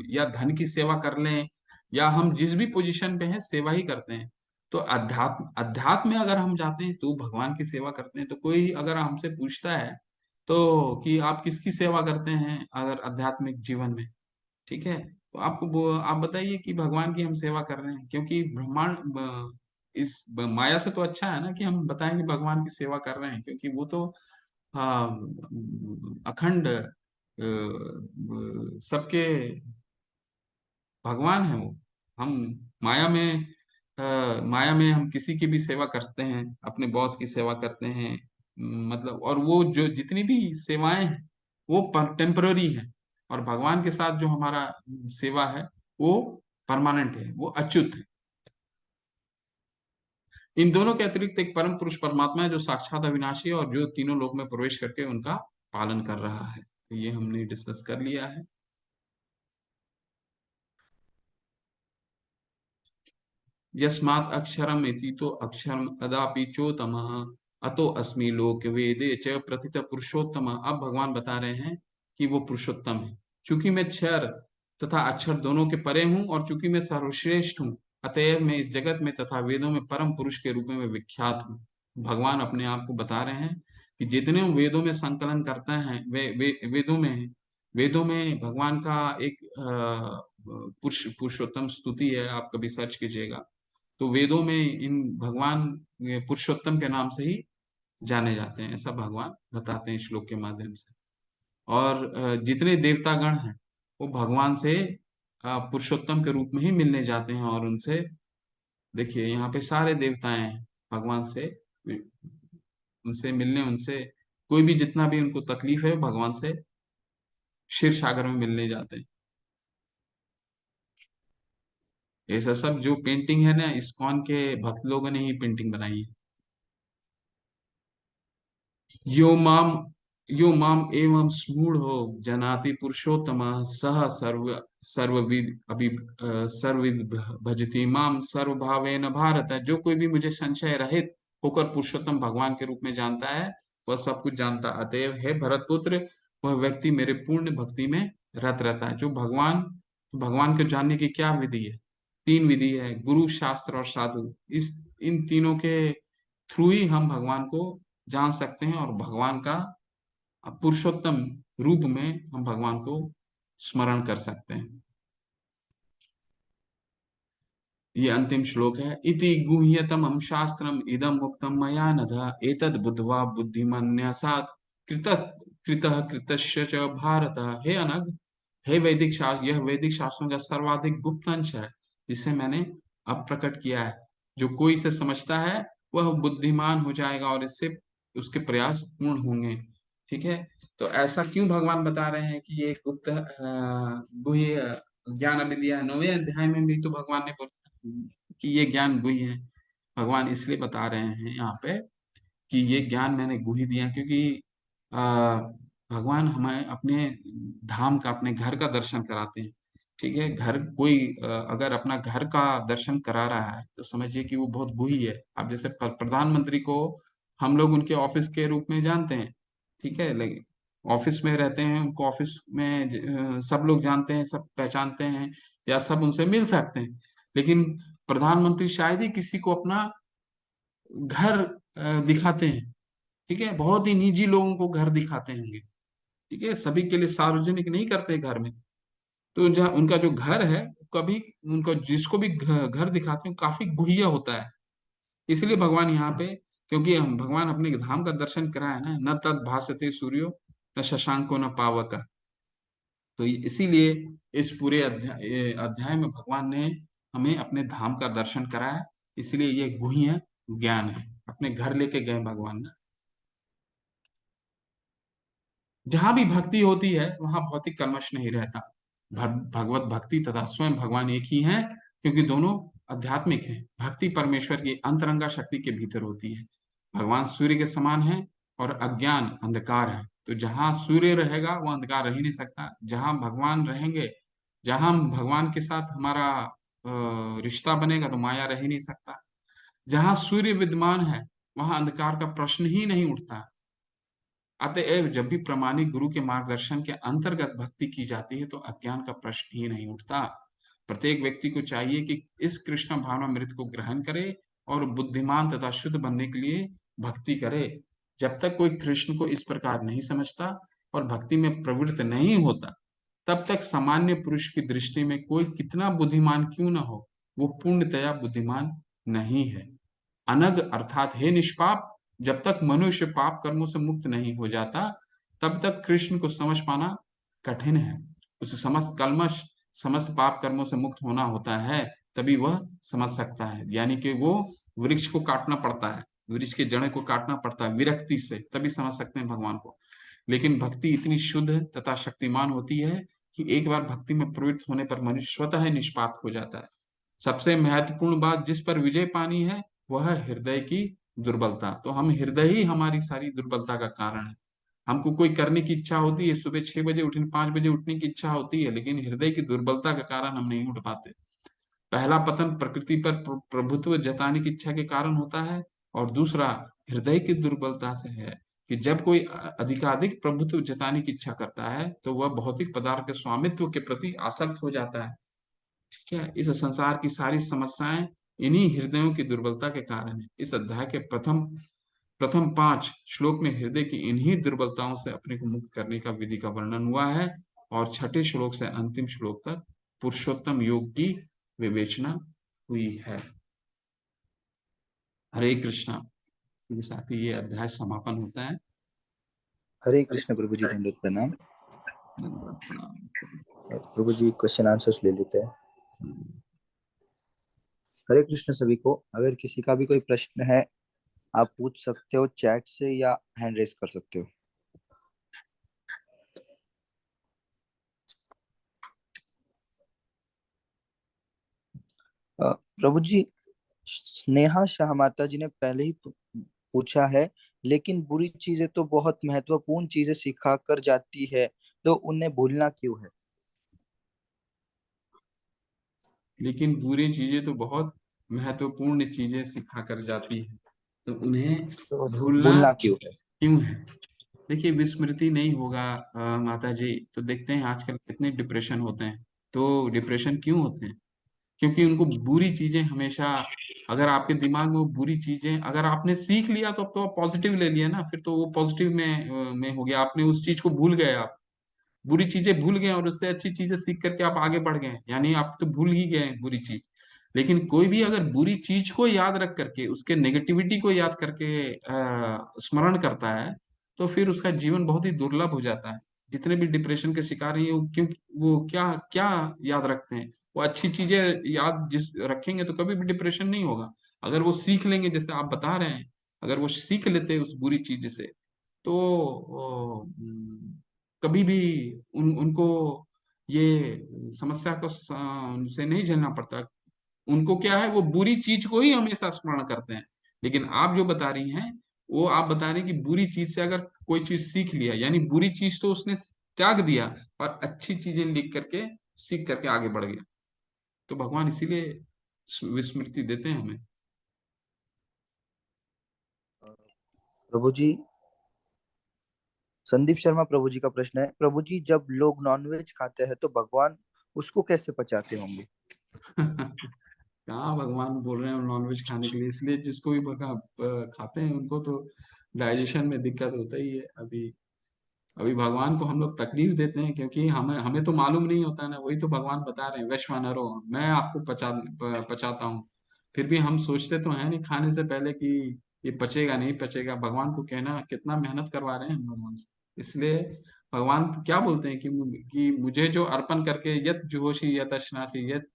या धन की सेवा कर लें, या हम जिस भी पोजीशन पे हैं सेवा ही करते हैं। तो अध्यात्म अध्यात्म में अगर हम जाते हैं तो भगवान की सेवा करते हैं। तो कोई अगर हमसे पूछता है तो कि आप किसकी सेवा करते हैं अगर आध्यात्मिक जीवन में, ठीक है, तो आप बताइए कि भगवान की हम सेवा कर रहे हैं, क्योंकि ब्रह्मांड माया से तो अच्छा है ना कि हम बताएं कि भगवान की सेवा कर रहे हैं, क्योंकि वो तो हाँ अखंड सबके भगवान है वो। हम माया में माया में हम किसी की भी सेवा करते हैं, अपने बॉस की सेवा करते हैं, मतलब, और वो जो जितनी भी सेवाएं हैं वो टेम्पररी हैं। और भगवान के साथ जो हमारा सेवा है वो परमानेंट है, वो अच्युत है। इन दोनों के अतिरिक्त एक परम पुरुष परमात्मा है जो साक्षात अविनाशी है और जो तीनों लोक में प्रवेश करके उनका पालन कर रहा है। तो ये हमने डिस्कस कर लिया है। यस्मात् अक्षरम इति तो अक्षरम अदापि चोतमः अतो अस्मि लोक वेदे च प्रथित पुरुषोत्तम। अब भगवान बता रहे हैं कि वो पुरुषोत्तम है। चूंकि मैं क्षर तथा अक्षर दोनों के परे हूँ और चूंकि मैं सर्वश्रेष्ठ हूँ, अतएव मैं इस जगत में तथा वेदों में परम पुरुष के रूप में मैं विख्यात हूँ। भगवान अपने आप को बता रहे हैं कि जितने वेदों में संकलन करते हैं वेदों में भगवान का एक पुरुषोत्तम स्तुति है, आप कभी सर्च कीजिएगा। तो वेदों में इन भगवान पुरुषोत्तम के नाम से ही जाने जाते हैं, ऐसा भगवान बताते हैं श्लोक के माध्यम से। और जितने देवतागण हैं वो भगवान से पुरुषोत्तम के रूप में ही मिलने जाते हैं, और उनसे, देखिए यहाँ पे सारे देवताएं हैं भगवान से, उनसे मिलने, उनसे कोई भी जितना भी उनको तकलीफ है भगवान से क्षीर सागर में मिलने जाते हैं। ऐसा सब जो पेंटिंग है ना, इस्कॉन के भक्त लोगों ने ही पेंटिंग बनाई है। यो माम यो माम एवं स्मूढ़ो जनाति पुरुषोत्तम सह सर्वविद सर्वविद भजति माम सर्वभावेन भारत। जो कोई भी मुझे संशय रहित होकर पुरुषोत्तम भगवान के रूप में जानता है वह सब कुछ जानता। अतएव हे भरत पुत्र, वह व्यक्ति मेरे पूर्ण भक्ति में रत रहता है। जो भगवान को जानने की क्या विधि है? तीन विधि है, गुरु, शास्त्र और साधु। इस इन तीनों के थ्रू ही हम भगवान को जान सकते हैं, और भगवान का पुरुषोत्तम रूप में हम भगवान को स्मरण कर सकते हैं। ये अंतिम श्लोक है। इति गुह्यतमं शास्त्रम इदं मुक्तम मया नघ एतद् बुद्ध्वा बुद्धिमन्यासात् कृतः कृतः कृतस्य च भारत। हे अनग, हे वैदिक शास्त्र, यह वैदिक शास्त्रों का सर्वाधिक गुप्त अंश है जिसे मैंने अब प्रकट किया है। जो कोई इसे समझता है वह बुद्धिमान हो जाएगा और इससे उसके प्रयास पूर्ण होंगे। ठीक है। तो ऐसा क्यों भगवान बता रहे हैं कि ये गुप्त गुह्य ज्ञान विद्या है? 9वें अध्याय में भी तो भगवान ने कि ये ज्ञान गुह्य है। भगवान इसलिए बता रहे हैं यहाँ पे कि ये ज्ञान मैंने गुह्य दिया, क्योंकि आ, भगवान हमें अपने धाम का, अपने घर का दर्शन कराते हैं। ठीक है। घर कोई अगर अपना घर का दर्शन करा रहा है तो समझिए कि वो बहुत गुह्य है। अब जैसे प्रधानमंत्री को हम लोग उनके ऑफिस के रूप में जानते हैं, ठीक है, लेकिन ऑफिस में रहते हैं, उनको ऑफिस में सब लोग जानते हैं, सब पहचानते हैं, या सब उनसे मिल सकते हैं। लेकिन प्रधानमंत्री शायद ही किसी को अपना घर दिखाते हैं। ठीक है। बहुत ही निजी लोगों को घर दिखाते होंगे। ठीक है। सभी के लिए सार्वजनिक नहीं करते घर में। तो जहाँ उनका जो घर है, कभी उनका जिसको भी घर दिखाते हैं काफी गुह्य होता है। इसलिए भगवान यहाँ पे, क्योंकि हम भगवान अपने धाम का दर्शन कराए ना, न तद भासते सूर्यो न शशांको न पावक। तो इसीलिए इस पूरे अध्याय में भगवान ने हमें अपने धाम का दर्शन कराया। इसलिए ये गुह्य ज्ञान है, अपने घर लेके गए भगवान ना। जहां भी भक्ति होती है वहां भौतिक कल्मश नहीं रहता। भगवत भक्ति तथा स्वयं भगवान एक ही हैं, क्योंकि दोनों आध्यात्मिक हैं। भक्ति परमेश्वर की अंतरंगा शक्ति के भीतर होती है। भगवान सूर्य के समान है और अज्ञान अंधकार है। तो जहां सूर्य रहेगा वो अंधकार रह ही नहीं सकता। जहां भगवान रहेंगे, जहां हम भगवान के साथ हमारा रिश्ता बनेगा, तो माया रह ही नहीं सकता। जहां सूर्य विद्यमान है वहां अंधकार का प्रश्न ही नहीं उठता। अतएव जब भी प्रामाणिक गुरु के मार्गदर्शन के अंतर्गत भक्ति की जाती है तो अज्ञान का प्रश्न ही नहीं उठता। प्रत्येक व्यक्ति को चाहिए कि इस कृष्ण भावनामृत को ग्रहण करे और बुद्धिमान तथा शुद्ध बनने के लिए भक्ति करे। जब तक कोई कृष्ण को इस प्रकार नहीं समझता और भक्ति में प्रवृत्त नहीं होता, तब तक सामान्य पुरुष की दृष्टि में कोई कितना बुद्धिमान क्यों न हो, वो पूर्णतया बुद्धिमान नहीं है। अनग अर्थात हे निष्पाप, जब तक मनुष्य पाप कर्मों से मुक्त नहीं हो जाता, तब तक कृष्ण को समझ पाना कठिन है। उसे समस्त कल्मश, समस्त पाप कर्मों से मुक्त होना होता है, तभी वह समझ सकता है। यानी कि वो वृक्ष को काटना पड़ता है, वृक्ष के जड़ को काटना पड़ता है विरक्ति से, तभी समझ सकते हैं भगवान को। लेकिन भक्ति इतनी शुद्ध तथा शक्तिमान होती है कि एक बार भक्ति में प्रवृत्त होने पर मनुष्य स्वतः ही निष्पाप हो जाता है। सबसे महत्वपूर्ण बात जिस पर विजय पानी है वह है हृदय की दुर्बलता। तो हम हृदय ही हमारी सारी दुर्बलता का कारण है। हमको कोई करने की इच्छा होती है, सुबह 6 बजे उठने, 5 बजे उठने की इच्छा होती है, लेकिन हृदय की दुर्बलता के कारण हम नहीं उठ पाते। पहला पतन प्रकृति पर प्रभुत्व जताने की इच्छा के कारण होता है, और दूसरा हृदय की दुर्बलता से है कि जब कोई अधिकाधिक प्रभुत्व जताने की इच्छा करता है तो वह भौतिक पदार्थ के स्वामित्व के प्रति आसक्त हो जाता है। ठीक है, इस संसार की सारी समस्याएं इन्हीं हृदयों की दुर्बलता के कारण है। इस अध्याय के प्रथम प्रथम 5 श्लोक में हृदय की इन्हीं दुर्बलताओं से अपने को मुक्त करने का विधि का वर्णन हुआ है, और छठे श्लोक से अंतिम श्लोक तक पुरुषोत्तम योग की विवेचना हुई है। हरे कृष्णा। के साथ ही ये अध्याय समापन होता है। हरे कृष्ण प्रभु जी, दंडवत प्रणाम। धन्यवाद, प्रणाम। प्रभु जी क्वेश्चन आंसर्स ले लेते हैं। हरे कृष्ण सभी को। अगर किसी का भी कोई प्रश्न है, आप पूछ सकते हो चैट से या हैंड रेस कर सकते हो। प्रभु जी, स्नेहा शाह माता जी ने पहले ही पूछा है, लेकिन बुरी चीजें तो बहुत महत्वपूर्ण चीजें सिखा कर जाती है, तो उन्हें भूलना क्यों है? लेकिन बुरी चीजें तो बहुत महत्वपूर्ण चीजें सिखा कर जाती है, तो उन्हें तो भूलना भूलना क्यों है? क्यों है? देखिए, विस्मृति नहीं होगा माता जी, तो देखते हैं आजकल कितने डिप्रेशन होते हैं। तो डिप्रेशन क्यों होते हैं? क्योंकि उनको बुरी चीजें हमेशा, अगर आपके दिमाग में वो बुरी चीजें अगर आपने सीख लिया तो अब तो आप पॉजिटिव ले लिया ना, फिर तो वो पॉजिटिव में हो गया, आपने उस चीज को भूल गए। आप बुरी चीजें भूल गए और उससे अच्छी चीजें सीख करके आप आगे बढ़ गए, यानी आप तो भूल ही गए बुरी चीज। लेकिन कोई भी अगर बुरी चीज को याद रख करके, उसके नेगेटिविटी को याद करके स्मरण करता है, तो फिर उसका जीवन बहुत ही दुर्लभ हो जाता है। जितने भी डिप्रेशन के शिकार हैं वो क्यों, वो क्या क्या याद रखते हैं? वो अच्छी चीजें याद जिस रखेंगे तो कभी भी डिप्रेशन नहीं होगा। अगर वो सीख लेंगे, जैसे आप बता रहे हैं, अगर वो सीख लेते उस बुरी चीज से, तो कभी भी उनको ये समस्या को से नहीं झेलना पड़ता। उनको क्या है, वो बुरी चीज को ही हमेशा स्मरण करते हैं। लेकिन आप जो बता रही हैं, वो आप बता रही हैं कि बुरी चीज से अगर कोई चीज सीख लिया, यानी बुरी चीज तो उसने त्याग दिया और अच्छी चीजें लिख करके सीख करके आगे बढ़ गया। तो भगवान इसीलिए विस्मृति देते हैं हमें। प्रभु जी, संदीप शर्मा प्रभु जी का प्रश्न है, प्रभु जी जब लोग नॉनवेज खाते हैं तो भगवान उसको कैसे पचाते होंगे? कहाँ भगवान बोल रहे हैं नॉनवेज खाने के लिए? इसलिए जिसको भी खाते हैं उनको तो डाइजेशन में दिक्कत होता ही है अभी। अभी भगवान को हम लोग तकलीफ देते हैं क्योंकि हमें हमें तो मालूम नहीं होता ना, वही तो भगवान बता रहे हैं, वैश्वानरो मैं आपको पचाता हूँ। फिर भी हम सोचते तो हैं नहीं खाने से पहले कि ये पचेगा नहीं पचेगा, भगवान को कहना कितना मेहनत करवा रहे हैं हम भगवान से। इसलिए भगवान तो क्या बोलते हैं कि मुझे जो अर्पण करके यत जुहोशी यत अश्नासी यत,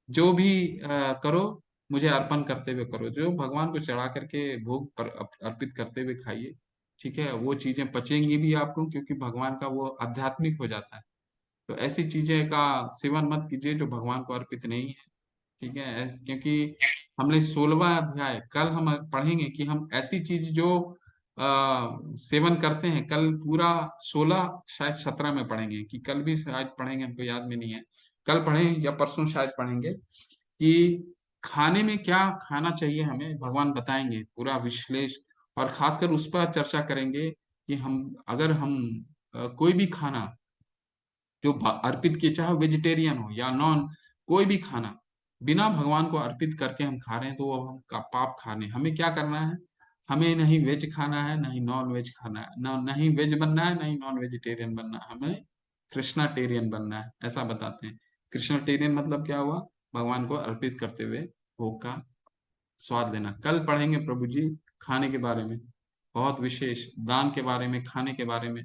जो भी करो मुझे अर्पण करते हुए करो, जो भगवान को चढ़ा करके भोग पर अर्पित करते हुए खाइए। ठीक है, वो चीजें पचेंगी भी आपको क्योंकि भगवान का वो आध्यात्मिक हो जाता है। तो ऐसी चीजें का सेवन मत कीजिए जो भगवान को अर्पित नहीं है। ठीक है, क्योंकि हमने 16वां अध्याय कल हम पढ़ेंगे कि हम ऐसी चीज जो सेवन करते हैं, कल पूरा 16 शायद 17 में पढ़ेंगे, कि कल भी शायद पढ़ेंगे, हमको याद में नहीं है, कल पढ़ें या परसों शायद पढ़ेंगे कि खाने में क्या खाना चाहिए हमें, भगवान बताएंगे पूरा विश्लेष। और खासकर उस पर चर्चा करेंगे कि हम अगर हम कोई भी खाना जो अर्पित किए, चाहे वेजिटेरियन हो या नॉन, कोई भी खाना बिना भगवान को अर्पित करके हम खा रहे हैं तो वो हम का पाप खाने, हमें क्या करना है, हमें नहीं वेज खाना है नहीं नॉन वेज खाना है, ना नहीं वेज बनना है नहीं नॉन वेजिटेरियन बनना है, हमें कृष्णाटेरियन बनना है, ऐसा बताते हैं। कृष्णाटेरियन मतलब क्या हुआ, भगवान को अर्पित करते हुए भोग का स्वाद लेना। कल पढ़ेंगे प्रभु जी खाने के बारे में, बहुत विशेष दान के बारे में, खाने के बारे में,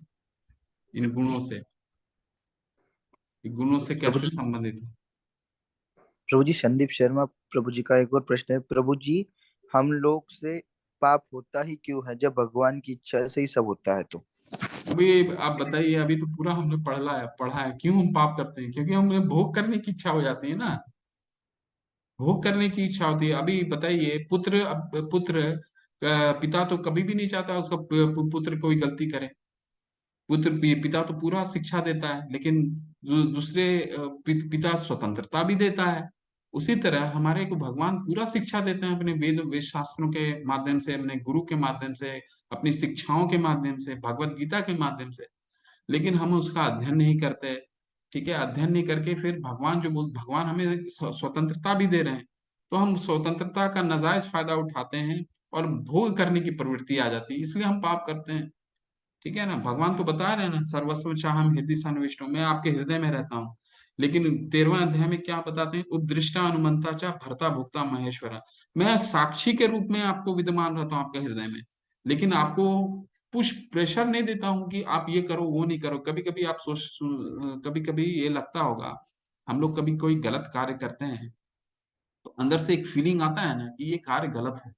इन गुणों से, ये गुणों से प्रभु कैसे जी, संबंधित है। प्रभु जी संदीप शर्मा प्रभु जी का एक और प्रश्न है। प्रभु जी, हम लोग से पाप होता ही क्यों है जब भगवान की इच्छा से ही सब होता है तो? अभी आप बताइए, अभी तो पूरा हमने पढ़ा है क्यों हम पाप करते हैं, क्योंकि हमें भोग करने की इच्छा हो जाती है ना, भोग करने की इच्छा होती है। अभी बताइए पुत्र पिता तो कभी भी नहीं चाहता उसका पुत्र कोई गलती करे, पिता तो पूरा शिक्षा देता है, लेकिन दूसरे पिता स्वतंत्रता भी देता है। उसी तरह हमारे को भगवान पूरा शिक्षा देते हैं अपने वेद वेद शास्त्रों के माध्यम से, अपने गुरु के माध्यम से, अपनी शिक्षाओं के माध्यम से, भगवत गीता के माध्यम से, लेकिन हम उसका अध्ययन नहीं करते। ठीक है, अध्ययन नहीं करके फिर भगवान हमें स्वतंत्रता भी दे रहे हैं, तो हम स्वतंत्रता का नाजायज फायदा उठाते हैं और भोग करने की प्रवृत्ति आ जाती है, इसलिए हम पाप करते हैं। ठीक है ना, भगवान तो बता रहे हैं ना, सर्वस्व चाहम हृदय सन्निविष्टो, मैं आपके हृदय में रहता हूँ। लेकिन 13वां अध्याय में क्या बताते हैं, उपदृष्टा अनुमंता चा भरता भुक्ता महेश्वरा, मैं साक्षी के रूप में आपको विद्यमान रहता हूँ आपके हृदय में, लेकिन आपको पुश प्रेशर नहीं देता हूँ कि आप ये करो वो नहीं करो। कभी कभी आप कभी कभी ये लगता होगा, हम लोग कभी कोई गलत कार्य करते हैं तो अंदर से एक फीलिंग आता है ना कि ये कार्य गलत है।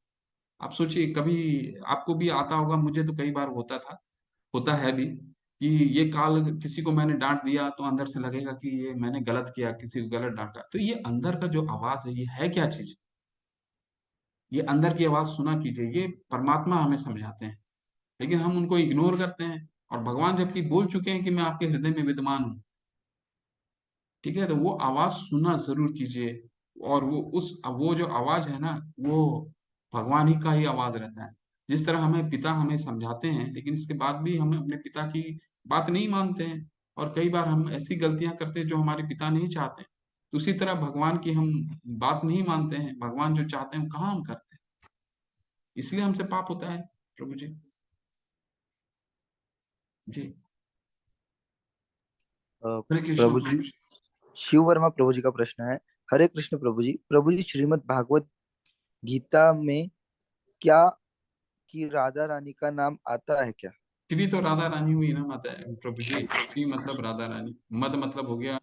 आप सोचिए, कभी आपको भी आता होगा, मुझे तो कई बार होता है भी, कि ये काल किसी को मैंने डांट दिया तो अंदर से लगेगा कि ये मैंने गलत किया, किसी को गलत डांटा, तो ये अंदर का जो आवाज है ये है क्या चीज, ये अंदर की आवाज सुना कीजिए, ये परमात्मा हमें समझाते हैं, लेकिन हम उनको इग्नोर करते हैं। और भगवान जबकि बोल चुके हैं कि मैं आपके हृदय में विद्यमान हूँ, ठीक है, तो वो आवाज सुनना जरूर कीजिए। और वो जो आवाज है ना, वो भगवान ही का ही आवाज रहता है। जिस तरह हमें पिता हमें समझाते हैं, लेकिन इसके बाद भी हम अपने पिता की बात नहीं मानते हैं, और कई बार हम ऐसी गलतियां करते हैं जो हमारे पिता नहीं चाहते, तो उसी तरह भगवान की हम बात नहीं मानते हैं, भगवान जो चाहते हैं हम कहाँ हम करते हैं, इसलिए हमसे पाप होता है प्रभु जी। जी, हरे कृष्ण प्रभु जी, प्रभु जी। शिव वर्मा प्रभु जी का प्रश्न है। हरे कृष्ण प्रभु जी, प्रभु जी श्रीमद् भागवत गीता में क्या की राधा रानी का नाम आता है क्या? श्री तो राधा रानी हुई ना माता प्रभु जी, श्री मतलब राधा रानी, मद मतलब हो गया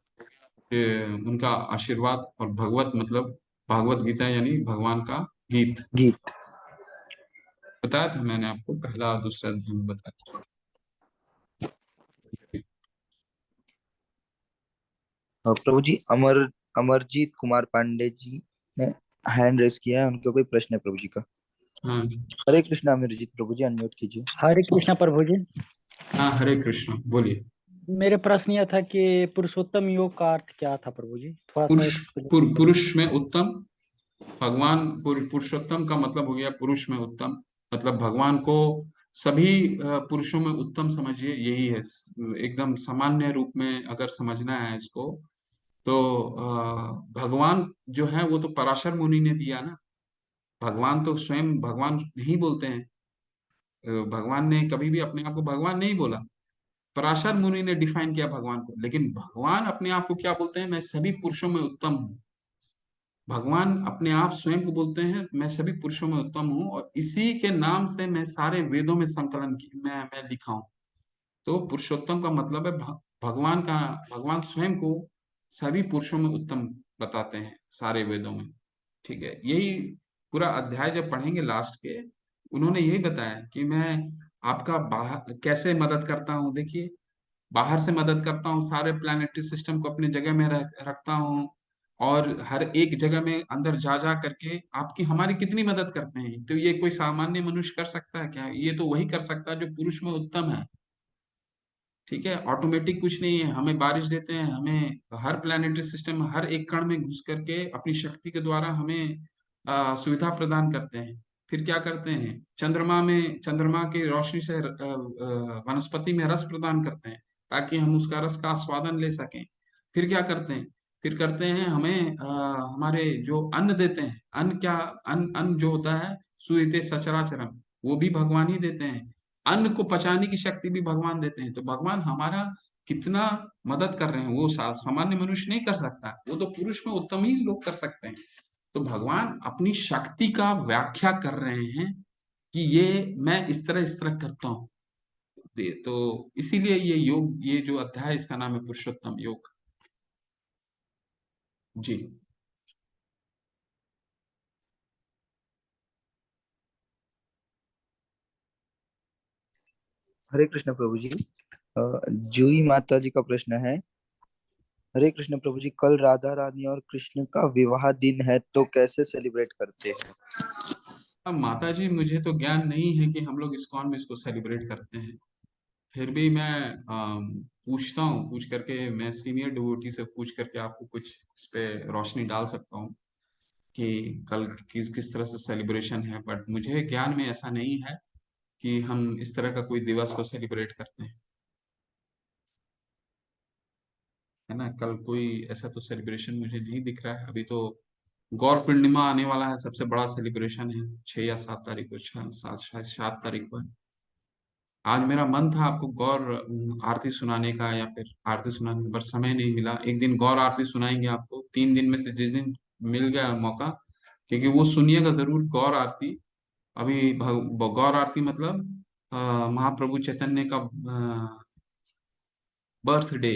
उनका आशीर्वाद, और भगवत मतलब भागवत गीता यानी भगवान का गीत। गीत। बताया था मैंने आपको, पहला और दूसरा अध्याय में बताया था। प्रभु जी, अमरजीत कुमार पांडे जी ने हैंड रेस किया है, उनका कोई प्रश्न है प्रभु जी का? हाँ। हरे कृष्णा अमरजीत प्रभु जी, अनम्यूट कीजिए। हरे कृष्णा प्रभु जी। हाँ, हरे कृष्ण बोलिए। मेरे प्रश्न यह था कि पुरुषोत्तम योग का अर्थ क्या था प्रभु जी, थोड़ा सा पुरुष एक्सप्लेन करिए। पुरुष में उत्तम, भगवान पुरुषोत्तम का मतलब हो गया पुरुष में उत्तम, मतलब भगवान को सभी पुरुषों में उत्तम समझिए, यही है। एकदम सामान्य रूप में अगर समझना है इसको, तो भगवान जो है वो तो पराशर मुनि ने दिया ना, भगवान तो स्वयं भगवान नहीं बोलते हैं। भगवान ने कभी भी अपने आप को भगवान नहीं बोला, पराशर मुनि ने डिफाइन किया भगवान को, लेकिन भगवान अपने आप को क्या बोलते हैं? मैं सभी पुरुषों में उत्तम हूँ। भगवान अपने आप स्वयं को बोलते हैं मैं सभी पुरुषों में उत्तम हूँ, और इसी के नाम से मैं सारे वेदों में संकलन की मैं लिखा हूँ। तो पुरुषोत्तम का मतलब है भगवान का, भगवान स्वयं को सभी पुरुषों में उत्तम बताते हैं सारे वेदों में। ठीक है, यही पूरा अध्याय जब पढ़ेंगे लास्ट के, उन्होंने यही बताया कि मैं आपका बाहर कैसे मदद करता हूँ। देखिए, बाहर से मदद करता हूँ, सारे प्लानिटरी सिस्टम को अपनी जगह में रखता हूँ, और हर एक जगह में अंदर जा जा करके आपकी हमारी कितनी मदद करते हैं। तो ये कोई सामान्य मनुष्य कर सकता है क्या? ये तो वही कर सकता है जो पुरुष में उत्तम है। ठीक है, ऑटोमेटिक कुछ नहीं है, हमें बारिश देते हैं, हमें हर प्लानिटरी सिस्टम हर एक कण में घुस करके अपनी शक्ति के द्वारा हमें सुविधा प्रदान करते हैं। फिर क्या करते हैं? चंद्रमा की रोशनी से वनस्पति में रस प्रदान करते हैं ताकि हम उसका रस का आस्वादन ले सकें। फिर क्या करते हैं? फिर करते हैं हमें हमारे जो अन्न देते हैं, अन्न क्या, अन्न जो होता है सुयते सचराचरम, वो भी भगवान ही देते हैं। अन्न को पचाने की शक्ति भी भगवान देते हैं। तो भगवान हमारा कितना मदद कर रहे हैं, वो सामान्य मनुष्य नहीं कर सकता, वो तो पुरुष में उत्तम ही लोग कर सकते हैं। तो भगवान अपनी शक्ति का व्याख्या कर रहे हैं कि ये मैं इस तरह करता हूँ। तो इसीलिए ये योग, ये जो अध्याय है, इसका नाम है पुरुषोत्तम योग। जी। हरे कृष्ण प्रभु जी। जूही माता जी का प्रश्न है। हरे कृष्ण प्रभु जी, कल राधा रानी और कृष्ण का विवाह दिन है, तो कैसे सेलिब्रेट करते हैं? अब माता जी, मुझे तो ज्ञान नहीं है कि हम लोग इस्कॉन में इसको सेलिब्रेट करते हैं। फिर भी मैं पूछता हूँ, पूछ करके मैं सीनियर डिवोटी से पूछ करके आपको कुछ इस पे रोशनी डाल सकता हूँ कि कल किस किस तरह से सेलिब्रेशन है। बट मुझे ज्ञान में ऐसा नहीं है कि हम इस तरह का कोई दिवस को सेलिब्रेट करते हैं, है ना। कल कोई ऐसा तो सेलिब्रेशन मुझे नहीं दिख रहा है अभी तो। गौर पूर्णिमा आने वाला है, सबसे बड़ा सेलिब्रेशन है 6 या 7 तारीख को, 6 7 शायद 7 तारीख को है। आज मेरा मन था आपको गौर आरती सुनाने का, या फिर आरती सुनाने का, पर समय नहीं मिला। एक दिन गौर आरती सुनाएंगे आपको, 3 दिन में से जिस दिन मिल गया मौका, क्योंकि वो सुनिएगा जरूर गौर आरती। अभी गौर आरती मतलब महाप्रभु चैतन्य का बर्थडे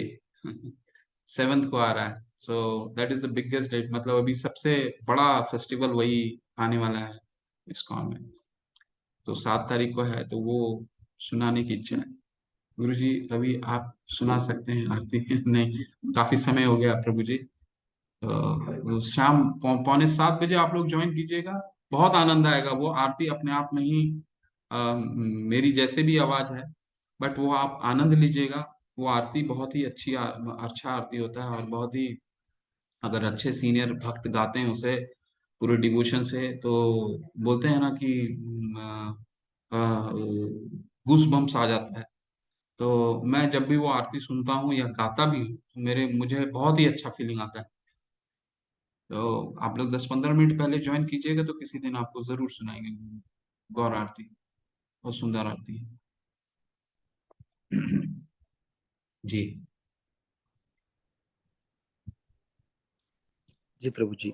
7th को आ रहा है। So that is the biggest date, मतलब अभी सबसे बड़ा फेस्टिवल वही आने वाला है इस्कॉन में। तो 7 तारीख को है, तो वो सुनाने की इच्छा है। गुरु जी, अभी आप सुना सकते हैं आरती नहीं, काफी समय हो गया प्रभु जी। शाम 6:45 बजे आप लोग ज्वाइन कीजिएगा, बहुत आनंद आएगा। वो आरती अपने आप में ही मेरी जैसे भी आवाज है, बट वो आप आनंद लीजिएगा। वो आरती बहुत ही अच्छा आरती होता है, और बहुत ही, अगर अच्छे सीनियर भक्त गाते हैं उसे पूरे डिवोशन से, तो बोलते हैं ना कि गूस बम्स आ जाता है। तो मैं जब भी वो आरती सुनता हूँ या गाता भी हूँ, तो मुझे बहुत ही अच्छा फीलिंग आता है। तो आप लोग 10-15 मिनट पहले ज्वाइन कीजिएगा, तो किसी दिन आपको जरूर सुनाएंगे गौर आरती। बहुत सुंदर आरती है। जी। जी प्रभु जी।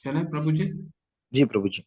चले प्रभु जी। जी प्रभु जी।